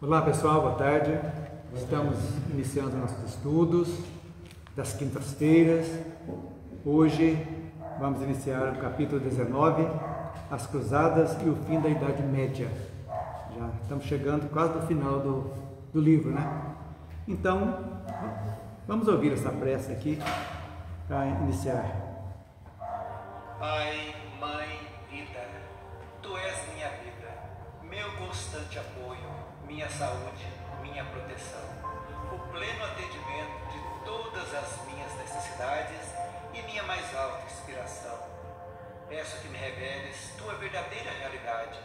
Olá pessoal, boa tarde. Estamos iniciando nossos estudos das quintas-feiras. Hoje vamos iniciar o capítulo 19, as Cruzadas e o fim da Idade Média. Já estamos chegando quase no final do livro, né? Então, vamos ouvir essa prece aqui para iniciar. Pai, Mãe, Vida, Tu és minha vida, meu constante apoio, minha saúde, minha proteção, o pleno atendimento de todas as minhas necessidades e minha mais alta inspiração. Peço que me reveles Tua verdadeira realidade.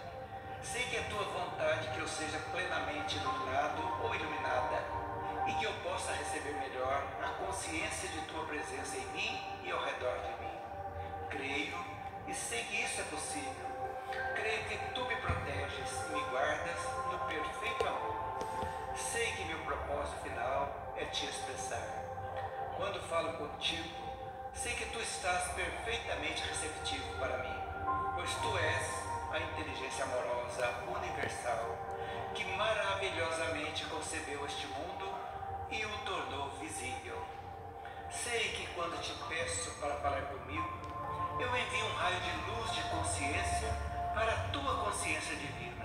Sei que é Tua vontade que eu seja plenamente iluminado ou iluminada e que eu possa receber melhor a consciência de Tua presença em mim e ao redor de mim. Creio e sei que isso é possível. Creio que Tu me proteges e me guardas no perfeito amor. Sei que meu propósito final é Te expressar. Quando falo contigo, sei que Tu estás perfeitamente receptivo para mim, pois Tu és a inteligência amorosa universal que maravilhosamente concebeu este mundo e o tornou visível. Sei que quando Te peço para falar comigo, eu envio um raio de luz de consciência para a Tua consciência divina,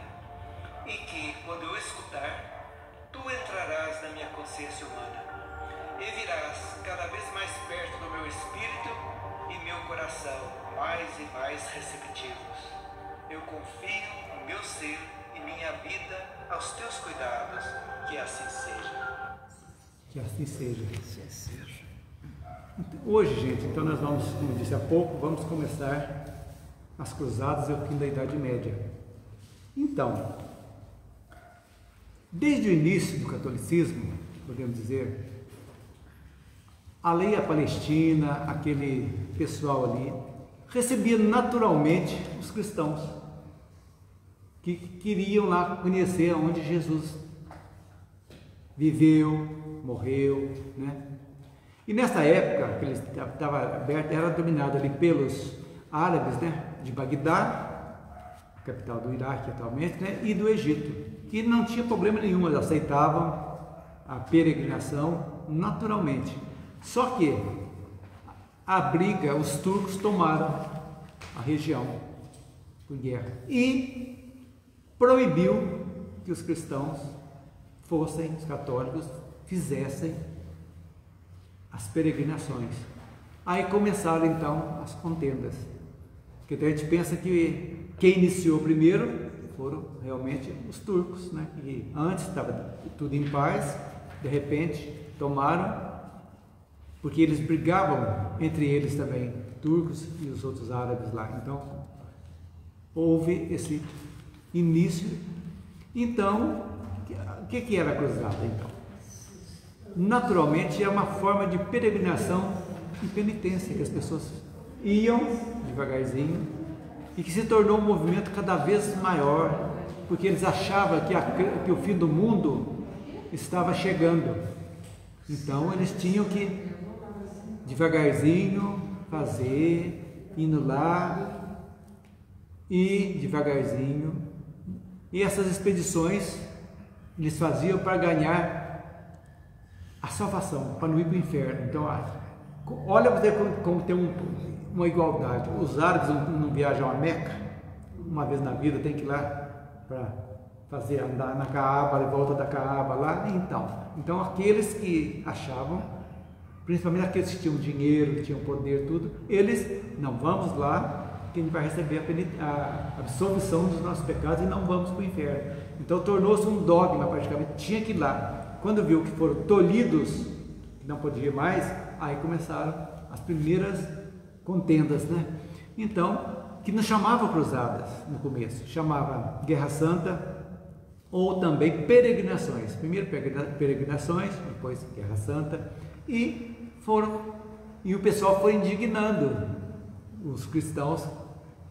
e que, quando eu escutar, Tu entrarás na minha consciência humana e virás cada vez mais perto do meu espírito e meu coração mais e mais receptivos. Eu confio o meu ser e minha vida aos Teus cuidados, que assim seja. Que assim seja. Hoje, gente, então nós vamos, como eu disse há pouco, vamos começar as Cruzadas e o fim da Idade Média. Então, desde o início do catolicismo, podemos dizer, ali a Palestina, aquele pessoal ali, recebia naturalmente os cristãos que queriam lá conhecer onde Jesus viveu, morreu, né? E nessa época, que ele estava aberto, era dominado ali pelos árabes, né, de Bagdá, capital do Iraque atualmente, né, e do Egito, que não tinha problema nenhum, eles aceitavam a peregrinação naturalmente. Só que a briga, os turcos tomaram a região por guerra e proibiu que os cristãos fossem, os católicos, fizessem as peregrinações. Aí começaram então as contendas, porque a gente pensa que quem iniciou primeiro foram realmente os turcos, né? Que antes estava tudo em paz, de repente tomaram, porque eles brigavam entre eles também, turcos e os outros árabes lá. Então houve esse início. Então, o que era a cruzada então? Naturalmente é uma forma de peregrinação e penitência, que as pessoas iam devagarzinho e que se tornou um movimento cada vez maior, porque eles achavam que o fim do mundo estava chegando. Então eles tinham que devagarzinho fazer, indo lá e devagarzinho. E essas expedições eles faziam para ganhar a salvação, para não ir para o inferno. Então, olha você como tem uma igualdade. Os árabes não viajam a Meca, uma vez na vida tem que ir lá para fazer, andar na Caaba, volta da Caaba lá. Então aqueles que achavam, principalmente aqueles que tinham dinheiro, que tinham poder, tudo, eles, não, vamos lá, que a gente vai receber a absolvição dos nossos pecados e não vamos para o inferno. Então tornou-se um dogma praticamente, tinha que ir lá. Quando viu que foram tolhidos, que não podia mais, aí começaram as primeiras contendas, né? Então, que não chamava cruzadas no começo, chamava Guerra Santa ou também peregrinações. Primeiro peregrinações, depois Guerra Santa, e o pessoal foi indignando os cristãos,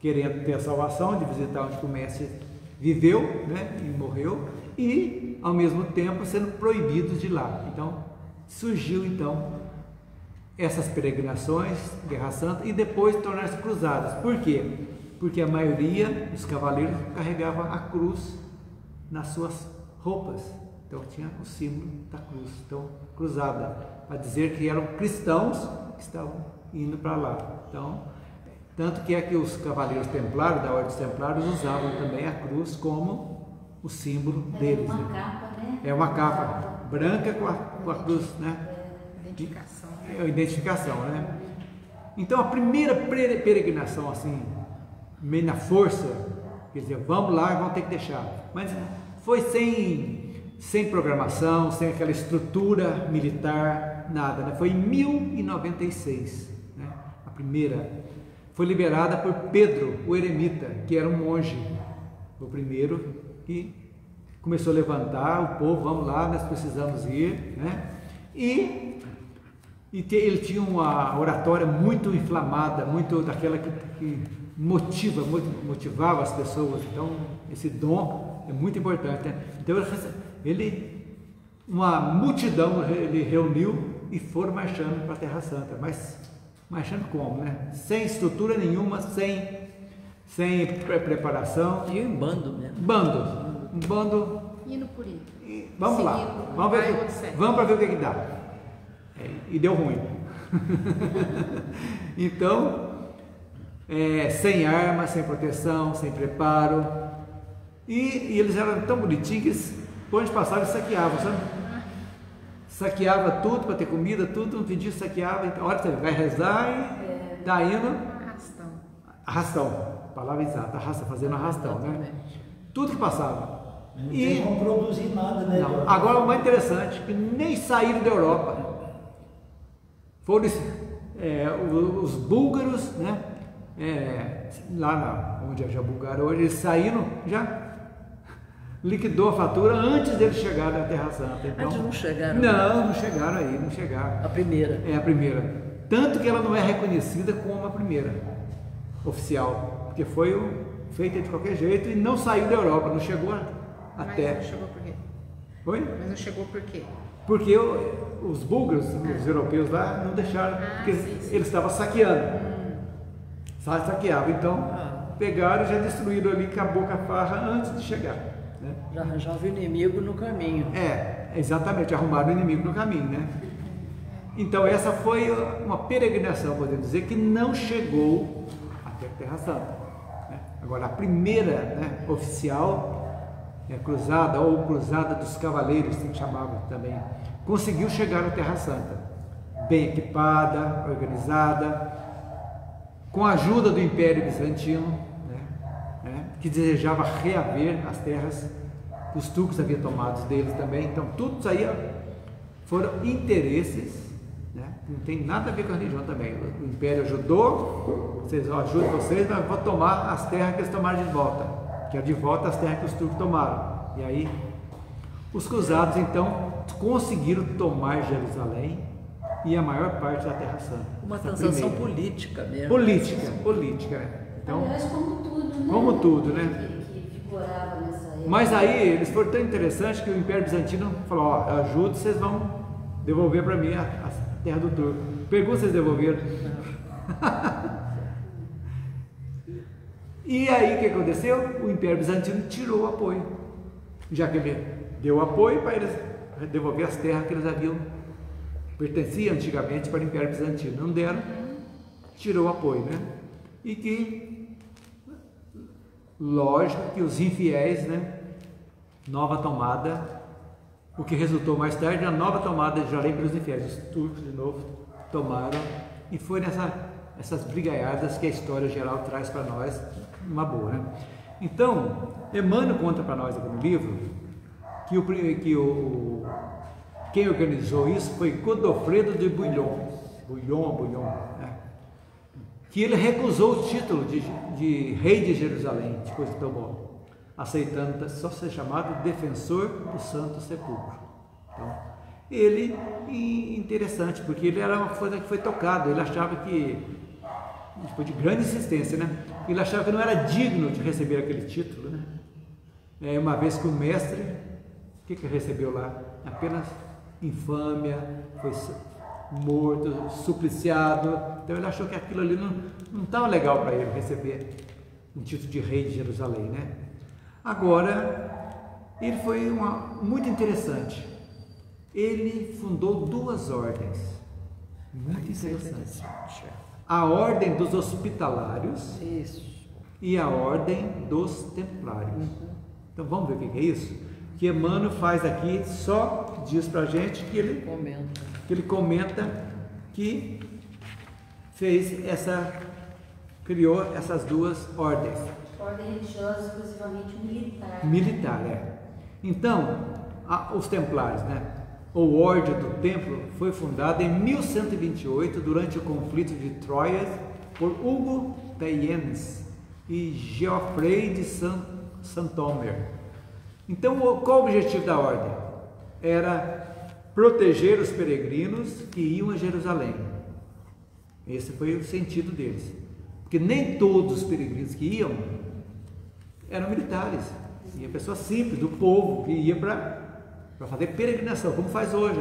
querendo ter a salvação, de visitar onde o mestre viveu, né, e morreu, e ao mesmo tempo sendo proibidos de ir lá. Então surgiu então essas peregrinações, Guerra Santa, e depois tornaram-se cruzadas. Por quê? Porque a maioria dos cavaleiros carregava a cruz nas suas roupas. Então tinha o símbolo da cruz, então cruzada, para dizer que eram cristãos que estavam indo para lá. Então, tanto que é que os cavaleiros templários, da Ordem dos Templários, usavam também a cruz como o símbolo deles. É uma capa, né? É uma capa branca com a cruz, né? Identificação. É a identificação, né? Então a primeira peregrinação assim, meio na força, quer dizer, vamos lá, vamos ter que deixar. Mas foi sem programação, sem aquela estrutura militar, nada, né? Foi em 1096, né? A primeira foi liberada por Pedro, o eremita, que era um monge, o primeiro que começou a levantar o povo, vamos lá, nós precisamos ir, né? E ele tinha uma oratória muito inflamada, muito daquela que motivava as pessoas. Então esse dom é muito importante, né? Então uma multidão ele reuniu e foram marchando para a Terra Santa, mas marchando como, né? Sem estrutura nenhuma, sem preparação. E em bando mesmo. Um bando. Indo por aí. Vamos lá, vamos para ver o que dá. E deu ruim. Então, sem arma, sem proteção, sem preparo. E eles eram tão bonitinhos que eles, por onde passavam, eles saqueavam, sabe? Saqueava tudo para ter comida, tudo, um pedido saqueava. Então, a hora que você vai rezar e tá indo. Arrastão. Palavra exata, fazendo arrastão, né? Tudo que passava. Não tem como produzir nada, né? Não. Agora o mais interessante, que nem saíram da Europa. Foram os búlgaros, né? Lá onde é a Bulgária hoje, eles saíram, já liquidou a fatura antes deles chegarem na Terra Santa. Então, Eles não chegaram? Não chegaram aí, não chegaram. A primeira? É a primeira. Tanto que ela não é reconhecida como a primeira oficial, porque foi feita de qualquer jeito e não saiu da Europa, não chegou até. Mas não chegou por quê? Oi? Mas não chegou por quê? Porque os búlgaros, os europeus lá, não deixaram, porque eles estavam saqueando. Saqueavam, então pegaram e já destruíram ali, acabou com a farra antes de chegar. Né? Já arranjava o inimigo no caminho. Exatamente, arrumaram o inimigo no caminho, né? Então essa foi uma peregrinação, podemos dizer, que não chegou até a Terra Santa. Né? Agora a primeira, né, oficial, cruzada ou cruzada dos cavaleiros, que chamavam também, conseguiu chegar à Terra Santa, bem equipada, organizada, com a ajuda do Império Bizantino, né, que desejava reaver as terras que os turcos haviam tomado deles também. Então tudo isso aí foram interesses, né, não tem nada a ver com a religião também. O Império ajudou, ajudam vocês, mas vão tomar as terras que eles tomaram de volta, que é de volta as terras que os turcos tomaram. E aí os cruzados então conseguiram tomar Jerusalém e a maior parte da Terra Santa. Uma transação política mesmo. Política, né? Então, aliás, como tudo, né? Como tudo, né? Que figurava nessa época. Mas aí eles foram tão interessantes que o Império Bizantino falou: ó, eu ajudo, vocês vão devolver para mim a terra do turco. Pergunta se eles devolveram. E aí o que aconteceu? O Império Bizantino tirou o apoio, já que ele deu apoio para eles devolver as terras que eles haviam pertenciam antigamente para o Império Bizantino. Não deram, tirou o apoio, né? E que, lógico que os infiéis, né? Nova tomada, o que resultou mais tarde na nova tomada de Jerusalém pelos infiéis. Os turcos de novo tomaram, e foi essas brigaiadas que a história geral traz para nós, uma boa, né? Então, Emmanuel conta para nós aqui no livro que quem organizou isso foi Godofredo de Bouillon, né? Que ele recusou o título de rei de Jerusalém, depois que tomou, aceitando só ser chamado defensor do Santo Sepulcro. Então, ele, interessante, porque ele era uma coisa que foi tocado, ele achava que, foi de grande insistência, né? Ele achava que não era digno de receber aquele título, né? Uma vez que o mestre, o que recebeu lá? Apenas infâmia, foi morto, supliciado. Então ele achou que aquilo ali não estava legal para ele receber um título de rei de Jerusalém, né? Agora, Ele foi muito interessante. Ele fundou 2 ordens. Muito interessante. A Ordem dos Hospitalários Isso. e a Ordem dos Templários. Então vamos ver o que é isso? Que Emmanuel faz aqui, só diz pra gente que ele comenta que criou essas 2 ordens. Ordem religiosa exclusivamente militar. Militar, é. Então, os Templários, né? Ou Ordem do Templo foi fundada em 1128 durante o conflito de Troyes por Hugo Tayens e Geoffrey de Saint-Omer. Então, qual o objetivo da ordem? Era proteger os peregrinos que iam a Jerusalém. Esse foi o sentido deles. Porque nem todos os peregrinos que iam eram militares. Ia pessoas simples, do povo, que ia para fazer peregrinação, como faz hoje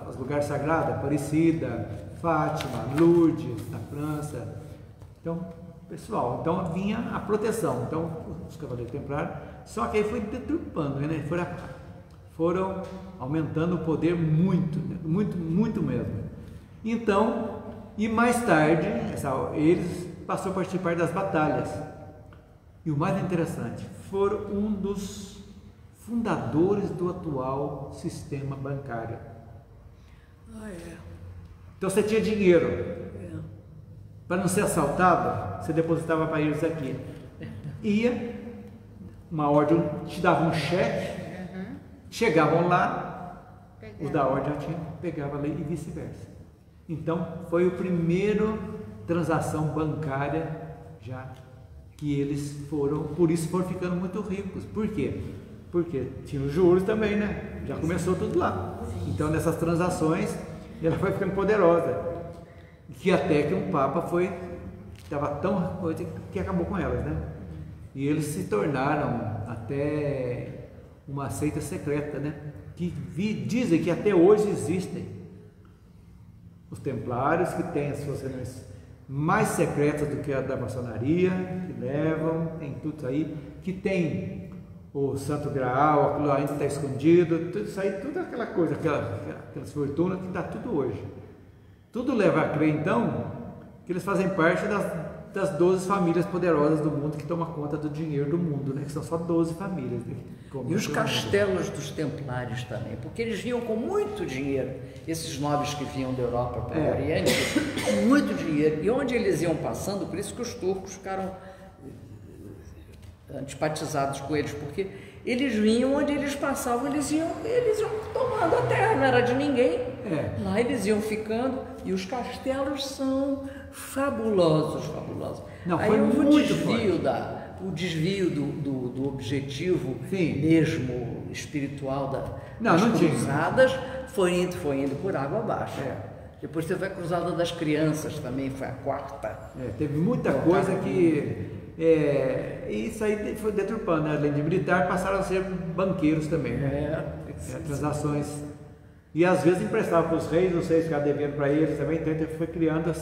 os lugares sagrados, Aparecida, Fátima, Lourdes, na França. Então, pessoal, então vinha a proteção. Então, os cavaleiros templários, só que aí foi deturpando, né? Foram aumentando o poder muito, muito mesmo. Então, e mais tarde, eles passaram a participar das batalhas. E o mais interessante, foram um dos fundadores do atual sistema bancário. Então você tinha dinheiro. Para não ser assaltado, você depositava para eles aqui. Ia, uma ordem te dava um cheque, chegavam lá, os da ordem já pegavam ali e vice-versa. Então foi o primeiro transação bancária já que eles foram, por isso foram ficando muito ricos. Por quê? Porque tinha os juros também, né? Já começou tudo lá. Então nessas transações ela foi ficando poderosa. Que até que um Papa estava tão que acabou com elas, né? E eles se tornaram até uma seita secreta, né? Que dizem que até hoje existem os templários, que têm as suas reuniões mais secretas do que a da maçonaria, que levam, tem tudo aí, que tem o Santo Graal, aquilo ainda está escondido, tudo isso aí, tudo aquela coisa, aquelas fortunas que está tudo hoje. Tudo leva a crer, então, que eles fazem parte das 12 famílias poderosas do mundo que tomam conta do dinheiro do mundo, né? Que são só 12 famílias. Né? E os castelos dos templários também, porque eles vinham com muito dinheiro, esses nobres que vinham da Europa para o Oriente, com muito dinheiro. E onde eles iam passando, por isso que os turcos ficaram antipatizados com eles, porque eles vinham onde eles passavam, eles iam tomando a terra, não era de ninguém. Lá eles iam ficando, e os castelos são fabulosos. Não, aí foi houve muito o desvio do objetivo mesmo espiritual das cruzadas foi indo por água abaixo. Depois teve a cruzada das crianças também, foi a 4ª. Teve muita coisa que isso aí foi deturpando, né? Além de militar, passaram a ser banqueiros também, né? Transações. E às vezes emprestavam para os reis ficavam devendo para eles também, então ele foi criando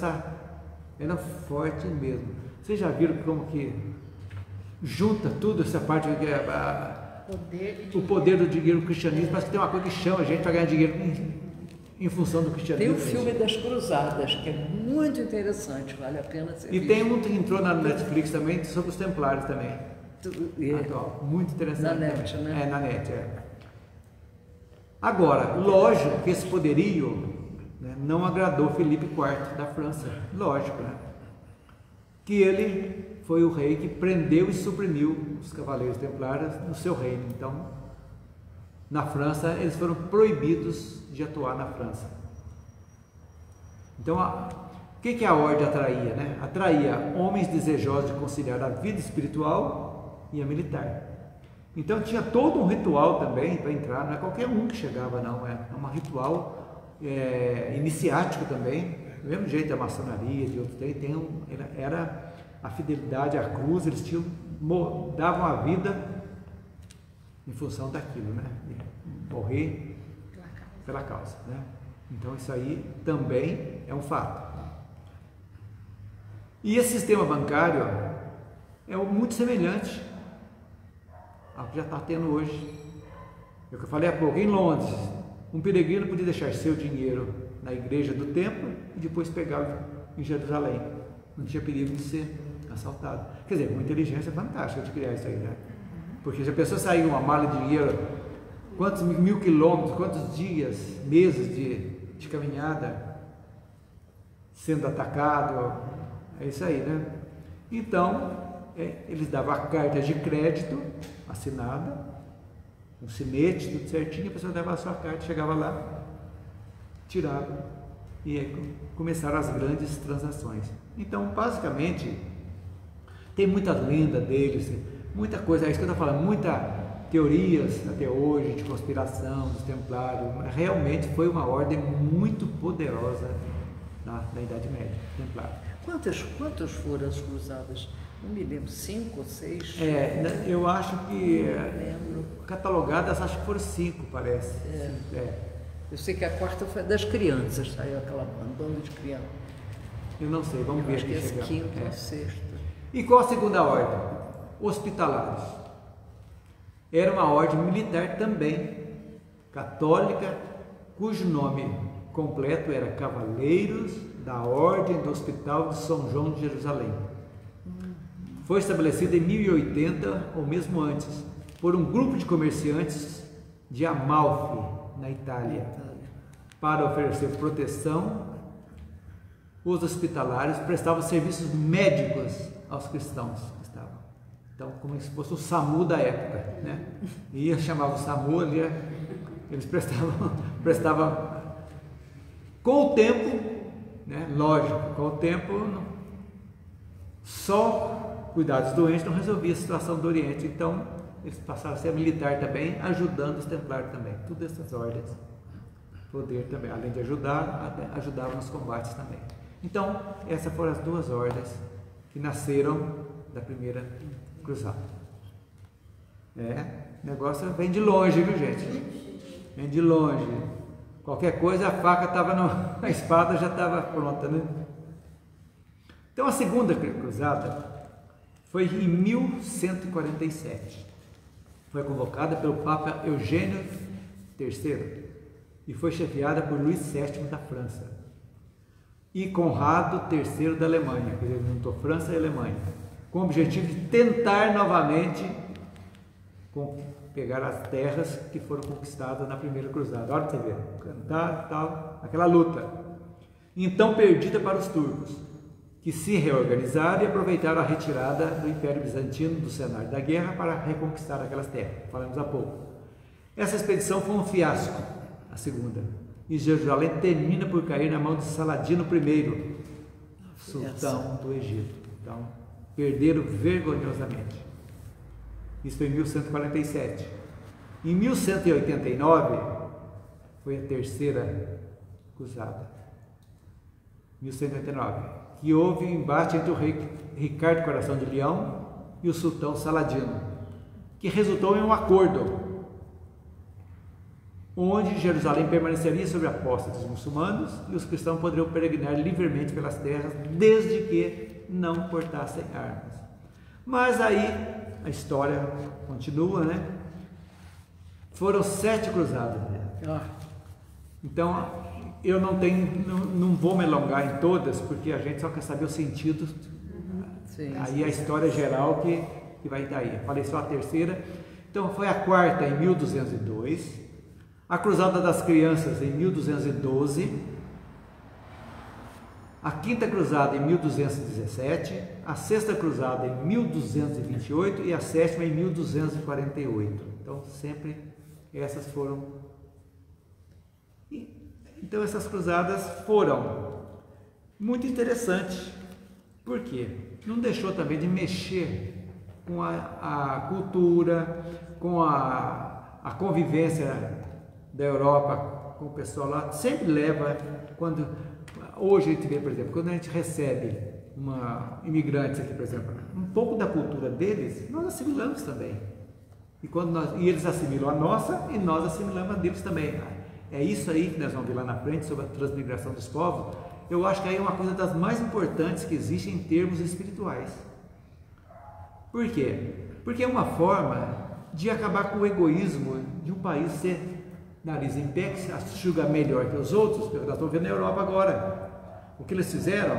era forte mesmo. Vocês já viram como que junta tudo essa parte, o poder do dinheiro no cristianismo? Parece que tem uma coisa que chama a gente para ganhar dinheiro em função do cristianismo. Tem o filme das cruzadas, que é muito interessante, vale a pena ser visto. Tem um que entrou na Netflix também, sobre os templários também. Muito interessante. Na net, né? Na net, Agora, lógico que esse poderio, né, não agradou Felipe IV da França. Lógico, né? Que ele foi o rei que prendeu e suprimiu os cavaleiros templários no seu reino. Então, na França, eles foram proibidos de atuar na França. Então, o que a ordem atraía? Né? Atraía homens desejosos de conciliar a vida espiritual e a militar. Então tinha todo um ritual também para entrar, não é qualquer um que chegava não, é um ritual iniciático também, do mesmo jeito da maçonaria, de outros era a fidelidade à cruz, eles davam a vida em função daquilo, né? Morrer pela causa, né? Então isso aí também é um fato. E esse sistema bancário é muito semelhante ao que já está tendo hoje É o que eu falei há pouco, em Londres, um peregrino podia deixar seu dinheiro na igreja do templo e depois pegá-lo em Jerusalém. Não tinha perigo de ser assaltado. Quer dizer, uma inteligência fantástica de criar isso aí, né? Porque se a pessoa sair uma mala de dinheiro, quantos 1000 quilômetros, quantos dias, meses de caminhada, sendo atacado, é isso aí, né? Então, eles davam a carta de crédito assinada, um sinete, tudo certinho, a pessoa dava a sua carta, chegava lá, tirava, e aí começaram as grandes transações. Então, basicamente, tem muita lenda deles, muita coisa, é isso que eu estou falando, muitas teorias até hoje de conspiração dos templários. Realmente foi uma ordem muito poderosa na Idade Média, templária. Quantas foram as cruzadas? Não me lembro, 5 ou 6? Eu acho que catalogadas, acho que foram 5, parece. Eu sei que a quarta foi das crianças, saiu aquela banda de crianças. Eu não sei, vamos ver. Acho que é a quinta ou a sexta. E qual a segunda ordem? Hospitalários. Era uma ordem militar também, católica, cujo nome completo era Cavaleiros da Ordem do Hospital de São João de Jerusalém. Foi estabelecida em 1080 ou mesmo antes, por um grupo de comerciantes de Amalfi, na Itália, para oferecer proteção. Os hospitalários prestavam serviços médicos aos cristãos que estavam. Então, como se fosse o SAMU da época, né? Chamava o SAMU ali, eles prestavam com o tempo, né? Lógico, com o tempo, só cuidar dos doentes não resolvia a situação do Oriente. Então, eles passaram a ser militar também, ajudando os templários também. Todas essas ordens, poder também, além de ajudar, ajudavam nos combates também. Então, essas foram as duas ordens que nasceram da primeira cruzada. O negócio vem de longe, viu, gente? Vem de longe. Qualquer coisa, a faca estava a espada já estava pronta, né? Então, a segunda cruzada foi em 1147. Foi convocada pelo Papa Eugênio III e foi chefiada por Luís VII da França e Conrado III da Alemanha, quer dizer, juntou França e Alemanha, com o objetivo de tentar novamente pegar as terras que foram conquistadas na primeira cruzada. Olha para você ver, cantar, tal, aquela luta. Então perdida para os turcos, que se reorganizaram e aproveitaram a retirada do Império Bizantino do cenário da guerra para reconquistar aquelas terras. Falamos há pouco. Essa expedição foi um fiasco, a segunda, e Jerusalém termina por cair na mão de Saladino I, sultão do Egito. Então, perderam vergonhosamente. Isso foi em 1147. Em 1189 foi a terceira cruzada. 1189. Que houve um embate entre o rei Ricardo Coração de Leão e o sultão Saladino, que resultou em um acordo onde Jerusalém permaneceria sob a posse dos muçulmanos e os cristãos poderiam peregrinar livremente pelas terras, desde que não portassem armas. Mas aí a história continua, né? Foram 7 cruzadas. Então, eu não vou me alongar em todas, porque a gente só quer saber o sentido. Aí a história geral que vai daí. Eu falei só a terceira. Então, foi a quarta em 1202, a Cruzada das Crianças em 1212, a quinta cruzada em 1217, a sexta cruzada em 1228 e a sétima em 1248. Então, sempre essas foram. Então, essas cruzadas foram muito interessantes. Por quê? Não deixou também de mexer com a cultura, com a convivência da Europa com o pessoal lá. Sempre leva, hoje a gente vê, por exemplo, quando a gente recebe imigrantes aqui, por exemplo, um pouco da cultura deles, nós assimilamos também. E eles assimilam a nossa e nós assimilamos a deles também. É isso aí que nós vamos ver lá na frente sobre a transmigração dos povos. Eu acho que aí é uma coisa das mais importantes que existe em termos espirituais. Por quê? Porque é uma forma de acabar com o egoísmo de um país ser nariz em pé, que se julga melhor que os outros, que nós estamos vendo na Europa agora. O que eles fizeram?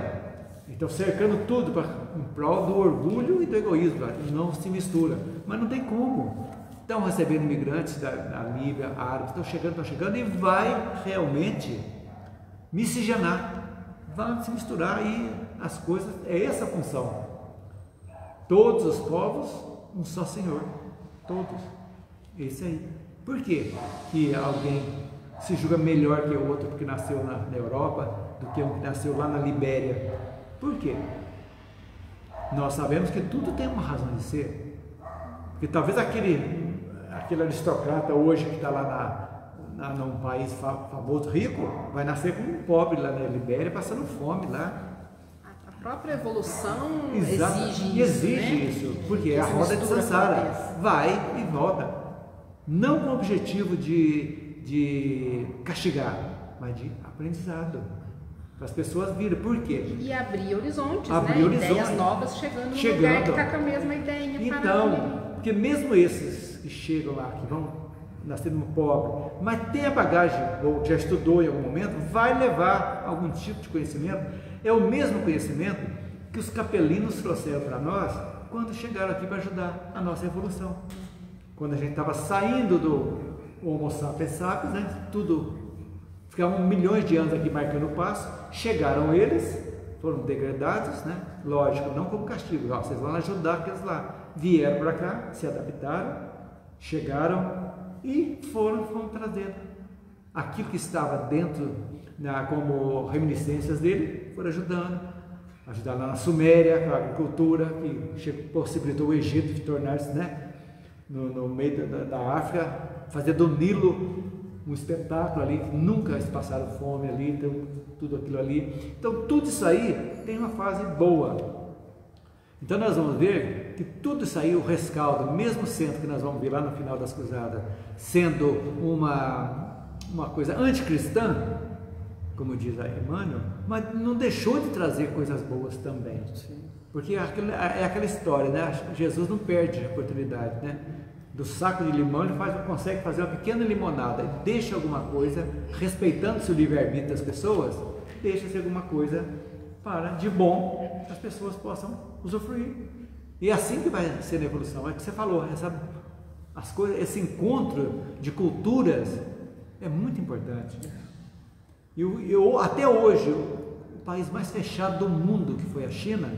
Estão cercando tudo em prol do orgulho e do egoísmo, não se mistura, mas não tem como. Estão recebendo imigrantes da Líbia, árabes, estão chegando e vai realmente miscigenar, vai se misturar e as coisas, é essa a função. Todos os povos, um só Senhor, todos, esse aí. Por quê que alguém se julga melhor que o outro porque nasceu na Europa do que um que nasceu lá na Libéria? Por quê? Nós sabemos que tudo tem uma razão de ser. Porque talvez aquele aristocrata hoje que está lá num país famoso, rico, vai nascer como um pobre lá na Libéria, passando fome lá. A própria evolução Exato. Exige isso, porque é a roda de Sansara. Vai e volta. Não com o objetivo de castigar, mas de aprendizado. Para as pessoas virem. Por quê? E abrir horizontes, abrir horizontes. Ideias novas chegando no lugar que está com a mesma ideia. Então, porque mesmo esses que chegam lá, que vão nascer no pobre, mas tem a bagagem, ou já estudou em algum momento, vai levar algum tipo de conhecimento. É o mesmo conhecimento que os capelinos trouxeram para nós quando chegaram aqui para ajudar a nossa evolução. Quando a gente estava saindo do Homo sapiens sapiens, né, tudo, ficavam milhões de anos aqui marcando o passo, chegaram eles, foram degradados, né? Lógico, não como castigo, vocês vão ajudar aqueles lá. Vieram para cá, se adaptaram, chegaram e foram trazendo aquilo que estava dentro, como reminiscências dele, foram ajudando lá na Suméria, com a agricultura, que possibilitou o Egito de tornar-se, né, no meio da África, fazer do Nilo um espetáculo ali, nunca eles passaram fome ali, então, tudo aquilo ali. Então tudo isso aí tem uma fase boa. Então nós vamos ver que tudo isso aí, o rescaldo, mesmo sendo que nós vamos ver lá no final das cruzadas, sendo uma coisa anticristã, como diz a Emmanuel, mas não deixou de trazer coisas boas também. Porque é aquela história, né? Jesus não perde a oportunidade, né? Do saco de limão ele consegue fazer uma pequena limonada, deixa alguma coisa, respeitando-se o livre-arbítrio das pessoas, deixa-se alguma coisa para de bom as pessoas possam usufruir. E é assim que vai ser na evolução. É o que você falou, as coisas, esse encontro de culturas é muito importante. E até hoje, o país mais fechado do mundo, que foi a China,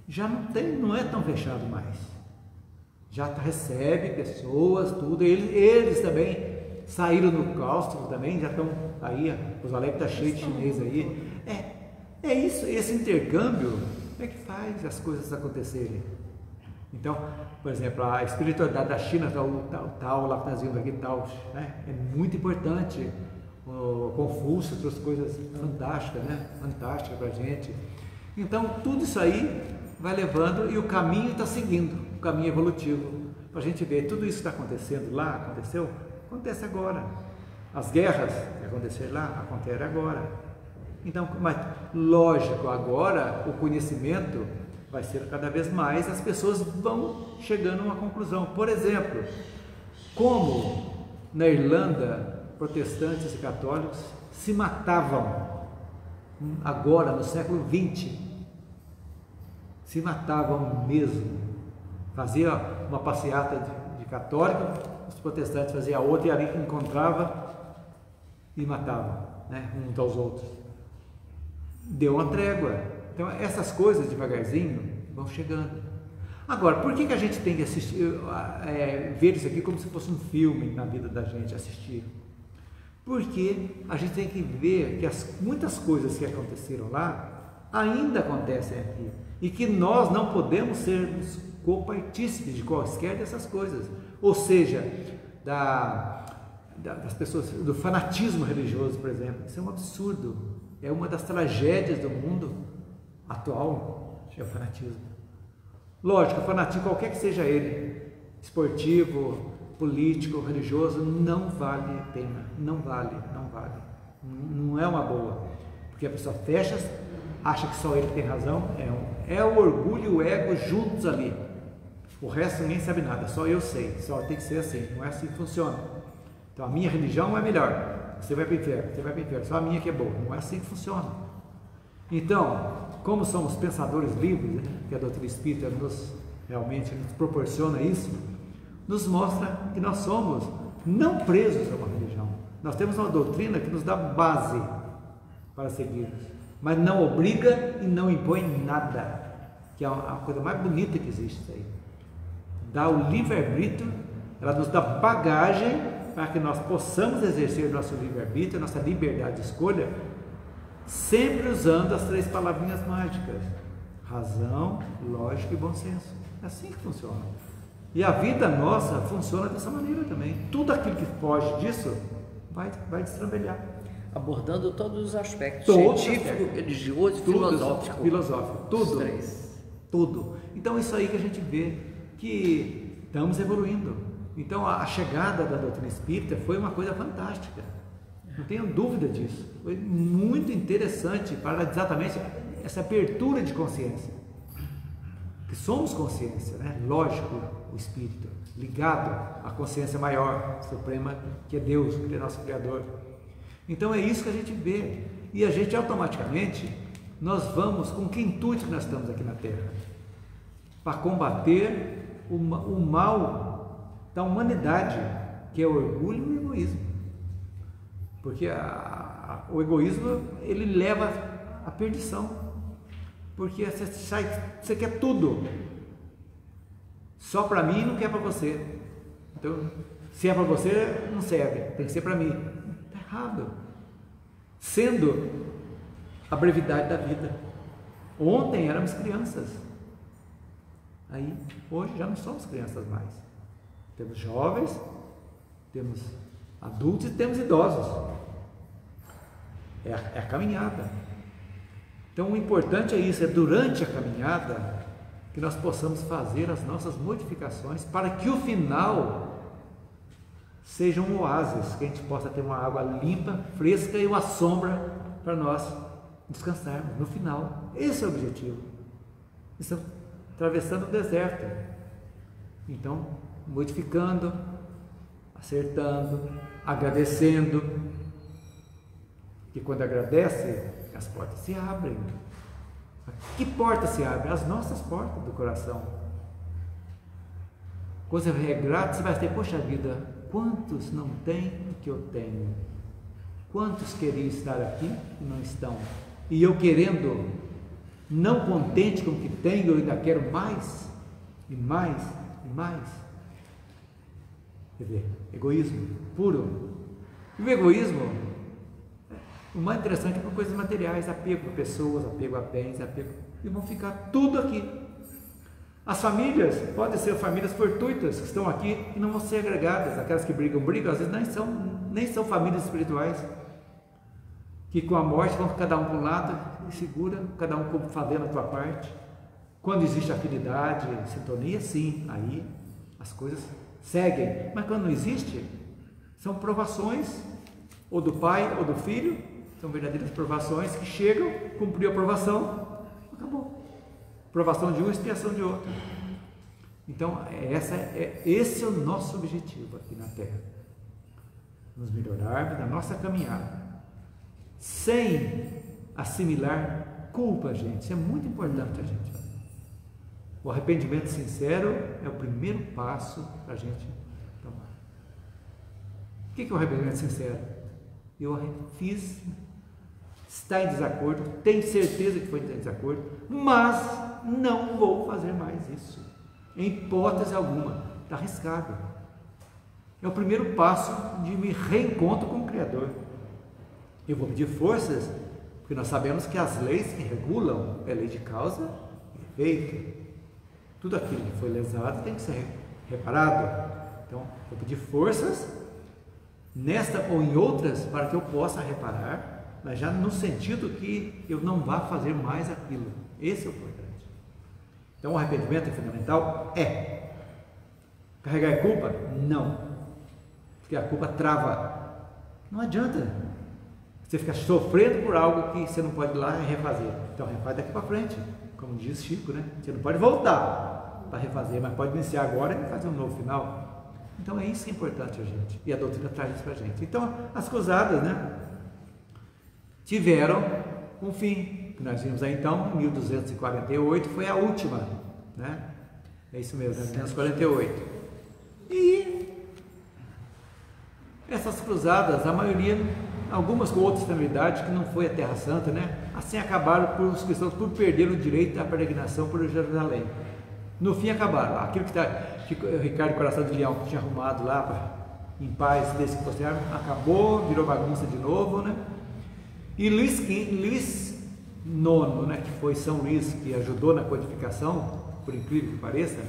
já não é tão fechado mais. Já recebe pessoas, tudo. Eles também saíram no claustro também, já estão aí, os Alegre está cheio de chinês aí. É isso, esse intercâmbio é que faz as coisas acontecerem. Então, por exemplo, a espiritualidade da China, o Tao, lá que nós vimos aqui, Tao, né? É muito importante. O Confúcio trouxe coisas fantásticas, né? Fantásticas para a gente. Então, tudo isso aí vai levando e o caminho está seguindo, o caminho evolutivo. Para a gente ver, tudo isso que está acontecendo lá, acontece agora. As guerras que aconteceram lá, acontecem agora. Então, mas lógico, agora o conhecimento vai ser cada vez mais, as pessoas vão chegando a uma conclusão. Por exemplo, como na Irlanda, protestantes e católicos se matavam, agora no século XX, se matavam mesmo. Fazia uma passeata de católico, os protestantes faziam outra e ali encontrava e matavam, né, uns aos outros. Deu uma trégua. Então essas coisas devagarzinho vão chegando. Agora, por que a gente tem que assistir, ver isso aqui como se fosse um filme na vida da gente, assistir? Porque a gente tem que ver que muitas coisas que aconteceram lá ainda acontecem aqui e que nós não podemos ser copartícipes de quaisquer dessas coisas. Ou seja, das pessoas, do fanatismo religioso, por exemplo. Isso é um absurdo. É uma das tragédias do mundo atual, é o fanatismo. Lógico, o fanatismo, qualquer que seja ele, esportivo, político, religioso, não vale a pena, não vale, não é uma boa, porque a pessoa fecha, acha que só ele tem razão, é o orgulho e o ego juntos ali, O resto ninguém sabe nada, só eu sei, só tem que ser assim, não é assim que funciona. Então a minha religião é melhor, você vai para o inferno, só a minha que é boa, não é assim que funciona. Então, como somos pensadores livres, né, que a doutrina espírita realmente nos proporciona isso, nos mostra que nós somos não presos a uma religião. Nós temos uma doutrina que nos dá base para seguirmos, mas não obriga e não impõe nada, que é a coisa mais bonita que existe aí. Dá o livre-arbítrio, ela nos dá bagagem para que nós possamos exercer o nosso livre-arbítrio, a nossa liberdade de escolha, sempre usando as 3 palavrinhas mágicas: razão, lógica e bom senso. É assim que funciona. E a vida nossa funciona dessa maneira também. Tudo aquilo que foge disso vai destrambelhar. Abordando todos os aspectos: científico, religioso, filosófico. Tudo. Tudo. Então isso aí que a gente vê que estamos evoluindo. Então a chegada da doutrina espírita foi uma coisa fantástica. Não tenho dúvida disso. Foi muito interessante para exatamente essa abertura de consciência. Que somos consciência, né? Lógico, o espírito ligado à consciência maior, suprema, que é Deus, que é nosso Criador. Então é isso que a gente vê. E a gente automaticamente, nós vamos, com que intuito que nós estamos aqui na Terra? Para combater o mal da humanidade, que é o orgulho e o egoísmo. Porque o egoísmo, ele leva à perdição. Porque você quer tudo. Só para mim, não quer para você. Então, se é para você, não serve. Tem que ser para mim. Está errado. Sendo a brevidade da vida. Ontem éramos crianças. Aí, hoje já não somos crianças mais. Temos jovens, temos adultos e temos idosos. É a caminhada. Então o importante é isso, é durante a caminhada que nós possamos fazer as nossas modificações para que o final seja um oásis, que a gente possa ter uma água limpa, fresca e uma sombra para nós descansarmos no final. Esse é o objetivo. Estamos atravessando o deserto. Então, modificando, acertando, agradecendo. E quando agradece, as portas se abrem. Que portas se abrem? As nossas portas do coração. Quando você é grato, você vai ter: poxa vida, quantos não têm o que eu tenho? Quantos queriam estar aqui e não estão? E eu querendo, não contente com o que tenho, eu ainda quero mais, e mais, e mais. Quer dizer, egoísmo puro. E o egoísmo, o mais interessante é por coisas materiais, apego a pessoas, apego a bens, apego, e vão ficar tudo aqui. As famílias podem ser famílias fortuitas que estão aqui e não vão ser agregadas. Aquelas que brigam, às vezes nem são famílias espirituais, que com a morte vão cada um para um lado e segura, cada um fazendo a tua parte. Quando existe afinidade, sintonia, sim, aí as coisas seguem. Mas quando não existe, são provações, ou do pai ou do filho, são verdadeiras provações que chegam, cumpriu a provação, acabou. Provação de um, expiação de outro. Então, esse é o nosso objetivo aqui na Terra. Nos melhorarmos na nossa caminhada, sem assimilar culpa, gente. Isso é muito importante a gente. O arrependimento sincero é o primeiro passo para a gente tomar. O que é o arrependimento sincero? Eu fiz, está em desacordo, tenho certeza que foi em desacordo, mas não vou fazer mais isso. Em hipótese alguma, está arriscado. É o primeiro passo de me reencontro com o Criador. Eu vou pedir forças, porque nós sabemos que as leis que regulam é lei de causa e efeito. Tudo aquilo que foi lesado tem que ser reparado. Então, vou pedir forças nesta ou em outras para que eu possa reparar, mas já no sentido que eu não vá fazer mais aquilo. Esse é o importante. Então, o arrependimento é fundamental? É. Carregar culpa? Não. Porque a culpa trava. Não adianta você ficar sofrendo por algo que você não pode ir lá e refazer. Então, refaz daqui para frente. Como diz Chico, né? Você não pode voltar. para refazer, mas pode iniciar agora e fazer um novo final. Então é isso que é importante a gente, e a doutrina traz isso para a gente. Então as cruzadas, né, tiveram um fim, que nós vimos aí então, em 1248, foi a última, né? É isso mesmo, 1248. E essas cruzadas, a maioria, algumas com outras finalidades, que não foi a Terra Santa, né? Assim acabaram por os cristãos por perder o direito à peregrinação por Jerusalém. No fim acabaram. Aquilo que o Ricardo Coração de Leão tinha arrumado lá em paz, desse que consideraram, acabou, virou bagunça de novo, né? E Luís IX, né, que foi São Luís, que ajudou na codificação, por incrível que pareça,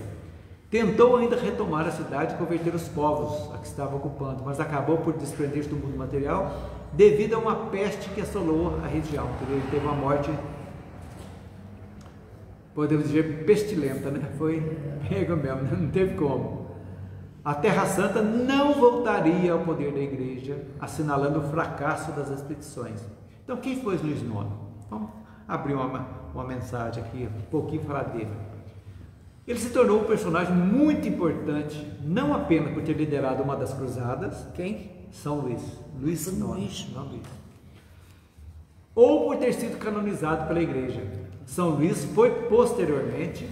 tentou ainda retomar a cidade e converter os povos a que estava ocupando, mas acabou por desprender-se do mundo material devido a uma peste que assolou a região. Ele teve uma morte, podemos dizer, pestilenta, né? Foi pego mesmo, né? Não teve como. A Terra Santa não voltaria ao poder da Igreja, assinalando o fracasso das expedições. Então, quem foi Luís IX? Vamos abrir uma mensagem aqui, um pouquinho falar dele. Ele se tornou um personagem muito importante, não apenas por ter liderado uma das cruzadas. Quem? São Luís. Luís IX. Não Luís. Ou por ter sido canonizado pela Igreja. São Luís foi posteriormente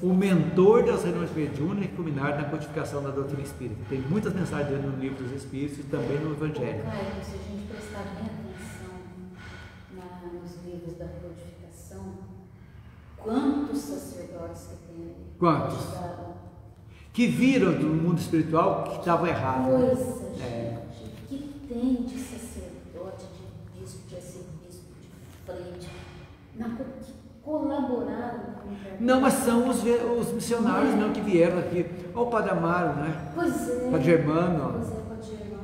o mentor das reuniões mediúnicas que culminaram na codificação da doutrina espírita. Tem muitas mensagens dele no livro dos Espíritos e também no Evangelho. Caio, se a gente prestar bem atenção nos livros da codificação, quantos sacerdotes que tem ali? Quantos? Que viram do mundo espiritual que estavam errados. Coisa, gente, que tem de sacerdote, de bispo, de arcebispo, de frente, que colaboraram com o trabalho. Não, mas são os missionários mesmo que vieram aqui. Olha o Padre Amaro, né? Pois é. Padre Germano. Pois é, Padre Germano.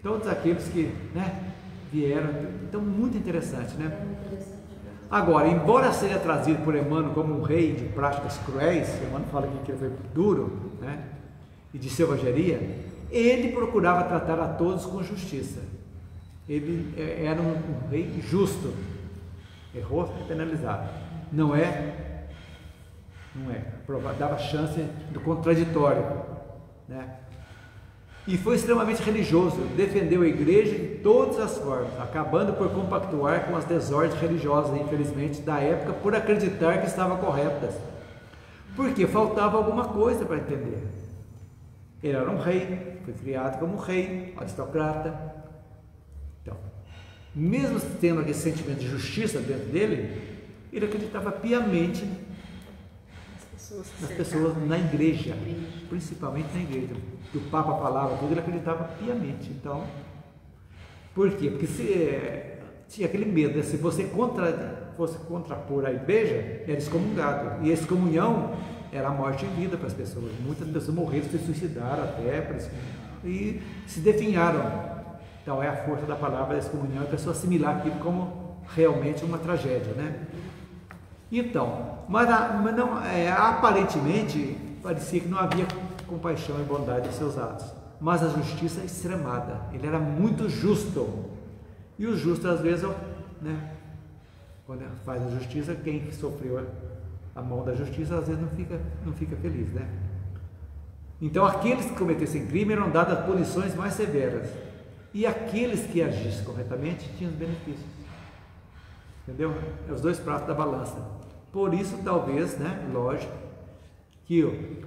Todos aqueles que, né, vieram. Então, muito interessante, né? É muito interessante. Agora, embora seja trazido por Emmanuel como um rei de práticas cruéis, Emmanuel fala que ele foi duro, né, e de selvageria, ele procurava tratar a todos com justiça. Ele era um rei justo. Errou, é penalizado. Não é. Dava chance do contraditório, né? E foi extremamente religioso, defendeu a igreja de todas as formas, acabando por compactuar com as desordens religiosas, infelizmente, da época, por acreditar que estavam corretas. Porque faltava alguma coisa para entender. Ele era um rei, foi criado como um rei, aristocrata. Então, mesmo tendo aquele sentimento de justiça dentro dele, ele acreditava piamente nas pessoas, na igreja, principalmente na igreja. Que o Papa falava tudo, ele acreditava piamente. Então, por quê? Porque tinha aquele medo, né? Se você fosse contrapor a igreja, era excomungado. E a excomunhão era a morte em vida para as pessoas. Muitas pessoas morreram, se suicidaram até e se definharam. Então, é a força da palavra da excomunhão, a pessoa assimilar aquilo como realmente uma tragédia, né? Então, mas não, aparentemente parecia que não havia compaixão e bondade em seus atos, mas a justiça é extremada. Ele era muito justo, e o justo às vezes, né, quando faz a justiça, quem sofreu a mão da justiça às vezes não fica feliz, né? Então aqueles que cometessem crime eram dadas punições mais severas, e aqueles que agissem corretamente tinham os benefícios. Entendeu? É os dois pratos da balança. Por isso, talvez, né, lógico, que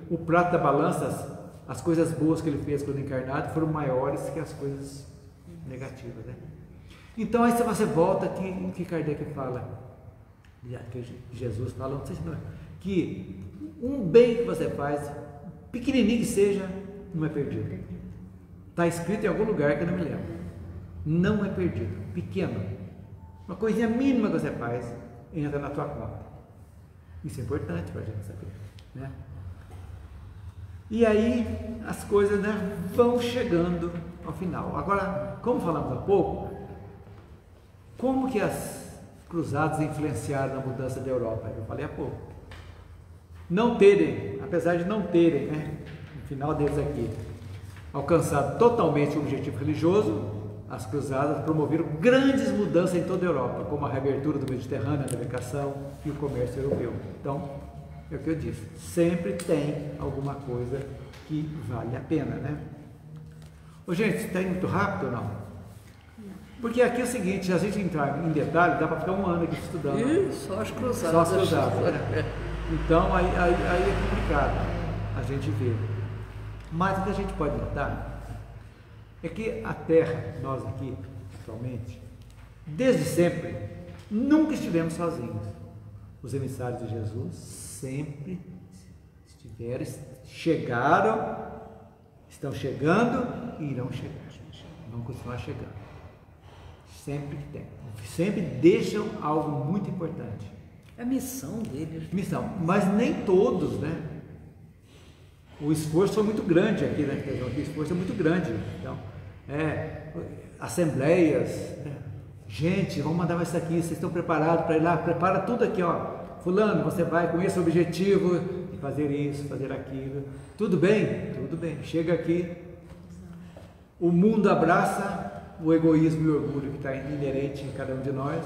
o prato da balança, as coisas boas que ele fez quando encarnado foram maiores que as coisas negativas, né? Então, aí você volta aqui em que Kardec fala, que Jesus fala, não sei se não é, que um bem que você faz, pequenininho que seja, não é perdido. Está escrito em algum lugar que eu não me lembro. Não é perdido, pequeno. Uma coisinha mínima que você faz, entra na tua conta. Isso é importante para a gente saber, né? E aí as coisas, né, vão chegando ao final. Agora, como falamos há pouco, como que as cruzadas influenciaram na mudança da Europa? Eu falei há pouco. Apesar de não terem, né, no final deles aqui, alcançado totalmente o objetivo religioso, as cruzadas promoveram grandes mudanças em toda a Europa, como a reabertura do Mediterrâneo, a navegação e o comércio europeu. Então, é o que eu disse, sempre tem alguma coisa que vale a pena, né? Ô, gente, está indo muito rápido ou não? Porque aqui é o seguinte, se a gente entrar em detalhe, dá para ficar um ano aqui estudando. Só as cruzadas. Só as cruzadas, né? Então, aí é complicado a gente ver. Mas o que a gente pode notar é que a Terra, nós aqui, atualmente, desde sempre, nunca estivemos sozinhos. Os emissários de Jesus sempre estiveram, chegaram, estão chegando e irão chegar. Vão continuar chegando. Sempre que tem. Sempre deixam algo muito importante. É a missão deles. Missão, mas nem todos, né? O esforço foi muito grande aqui, né? O esforço é muito grande. Então, assembleias, né? Gente, vamos mandar mais isso aqui, vocês estão preparados para ir lá? Prepara tudo aqui, ó. Fulano, você vai com esse objetivo de fazer isso, fazer aquilo. Tudo bem? Tudo bem. Chega aqui, o mundo abraça o egoísmo e o orgulho que está inerente em cada um de nós.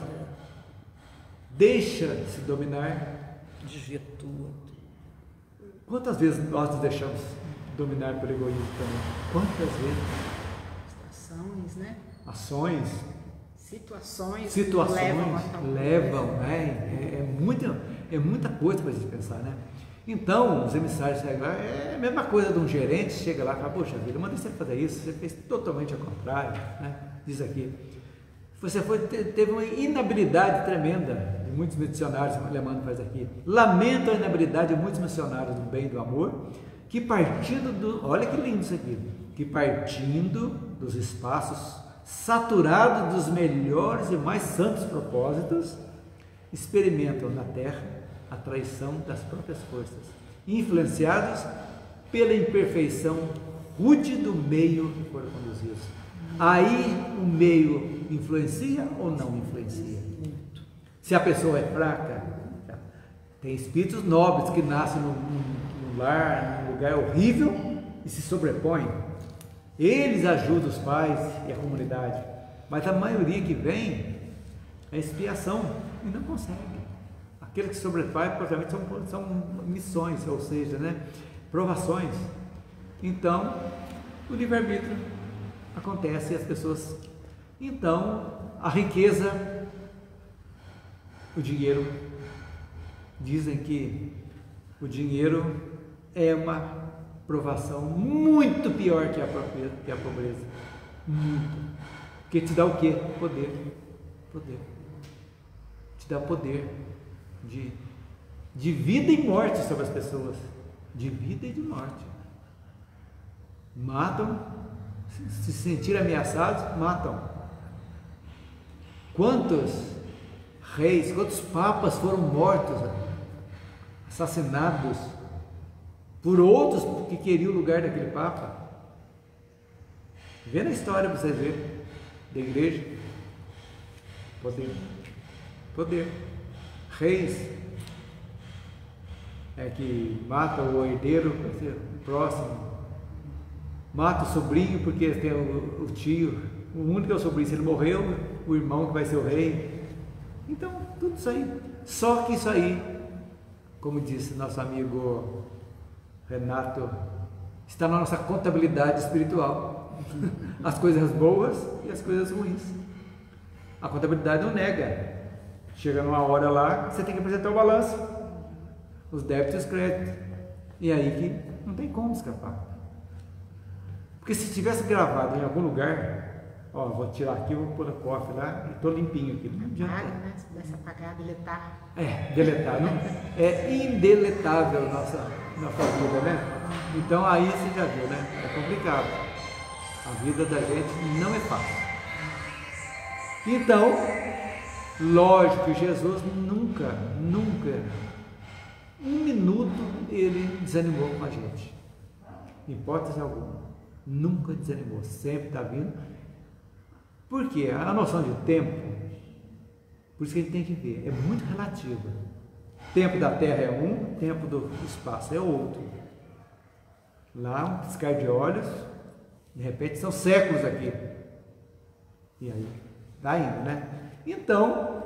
Deixa-se dominar. Desvirtua. Quantas vezes nós nos deixamos dominar pelo egoísmo também? Quantas vezes? Ações, né? Ações. Situações levam, né? É muita coisa para a gente pensar, né? Então, os emissários chegam lá, é a mesma coisa de um gerente, chega lá e fala, poxa vida, eu mandei você fazer isso, você fez totalmente ao contrário, né? Diz aqui, você teve uma inabilidade tremenda, de muitos missionários, o alemão faz aqui, lamento a inabilidade de muitos missionários do bem e do amor, que partindo olha que lindo isso aqui, que partindo dos espaços saturados dos melhores e mais santos propósitos, experimentam na terra a traição das próprias forças, influenciados pela imperfeição rude do meio que foram conduzidos. Aí o meio influencia ou não influencia? Se a pessoa é fraca, tem espíritos nobres que nascem num lar, num lugar horrível e se sobrepõem. Eles ajudam os pais e a comunidade, mas a maioria que vem é expiação e não consegue. Aqueles que sobrepõem, provavelmente são missões, ou seja, né, provações. Então, o livre-arbítrio acontece e as pessoas... Então, a riqueza, o dinheiro, dizem que o dinheiro é uma provação muito pior que a pobreza. Muito. Porque te dá o quê? Poder. Te dá poder de vida e morte sobre as pessoas. De vida e de morte. Matam, se sentirem ameaçados, matam. Quantos reis, quantos papas foram mortos, assassinados por outros que queriam o lugar daquele papa? Vê na história para vocês verem da igreja. Poder. Reis que mata o herdeiro, o próximo, mata o sobrinho porque tem o tio, o único é o sobrinho, se ele morreu, o irmão que vai ser o rei. Então, tudo isso aí. Só que isso aí, como disse nosso amigo Renato, está na nossa contabilidade espiritual. As coisas boas e as coisas ruins. A contabilidade não nega. Chega numa hora lá, você tem que apresentar o balanço, os débitos e os créditos. E aí que não tem como escapar. Porque se tivesse gravado em algum lugar, ó, vou tirar aqui, vou pôr no cofre lá e estou limpinho aqui. Não adianta. Né? Se pudesse apagar, deletar. Deletar. Não? É indeletável nossa vida, né? Então aí você já viu, né? É complicado. A vida da gente não é fácil. Então, lógico que Jesus nunca, um minuto ele desanimou com a gente. Em hipótese alguma. Nunca desanimou, sempre está vindo. Por quê? A noção de tempo, por isso que a gente tem que ver, é muito relativa. Tempo da Terra é um, tempo do espaço é outro. Lá, um piscar de olhos, de repente são séculos aqui. E aí, está indo, né? Então,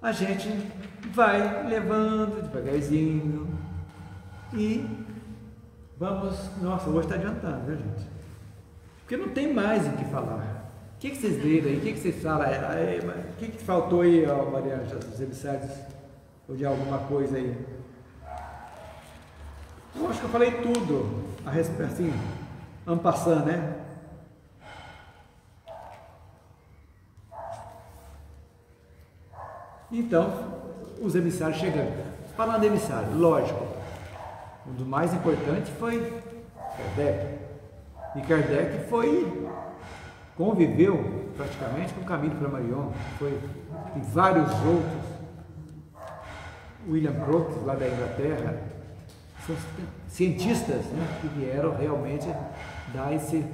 a gente vai levando devagarzinho e vamos... Nossa, hoje está adiantando, viu, gente? Porque não tem mais o que falar. O que vocês leram aí? O que vocês falam? O que faltou aí, Mariana, dos emissários? Ou de alguma coisa aí? Eu acho que eu falei tudo, assim, en passant, né? Então, os emissários chegando. Falando de emissário, lógico, um dos mais importantes foi Kardec. E Kardec conviveu praticamente com Camille Flammarion, e vários outros, William Crookes, lá da Inglaterra, são cientistas, né, que vieram realmente dar esse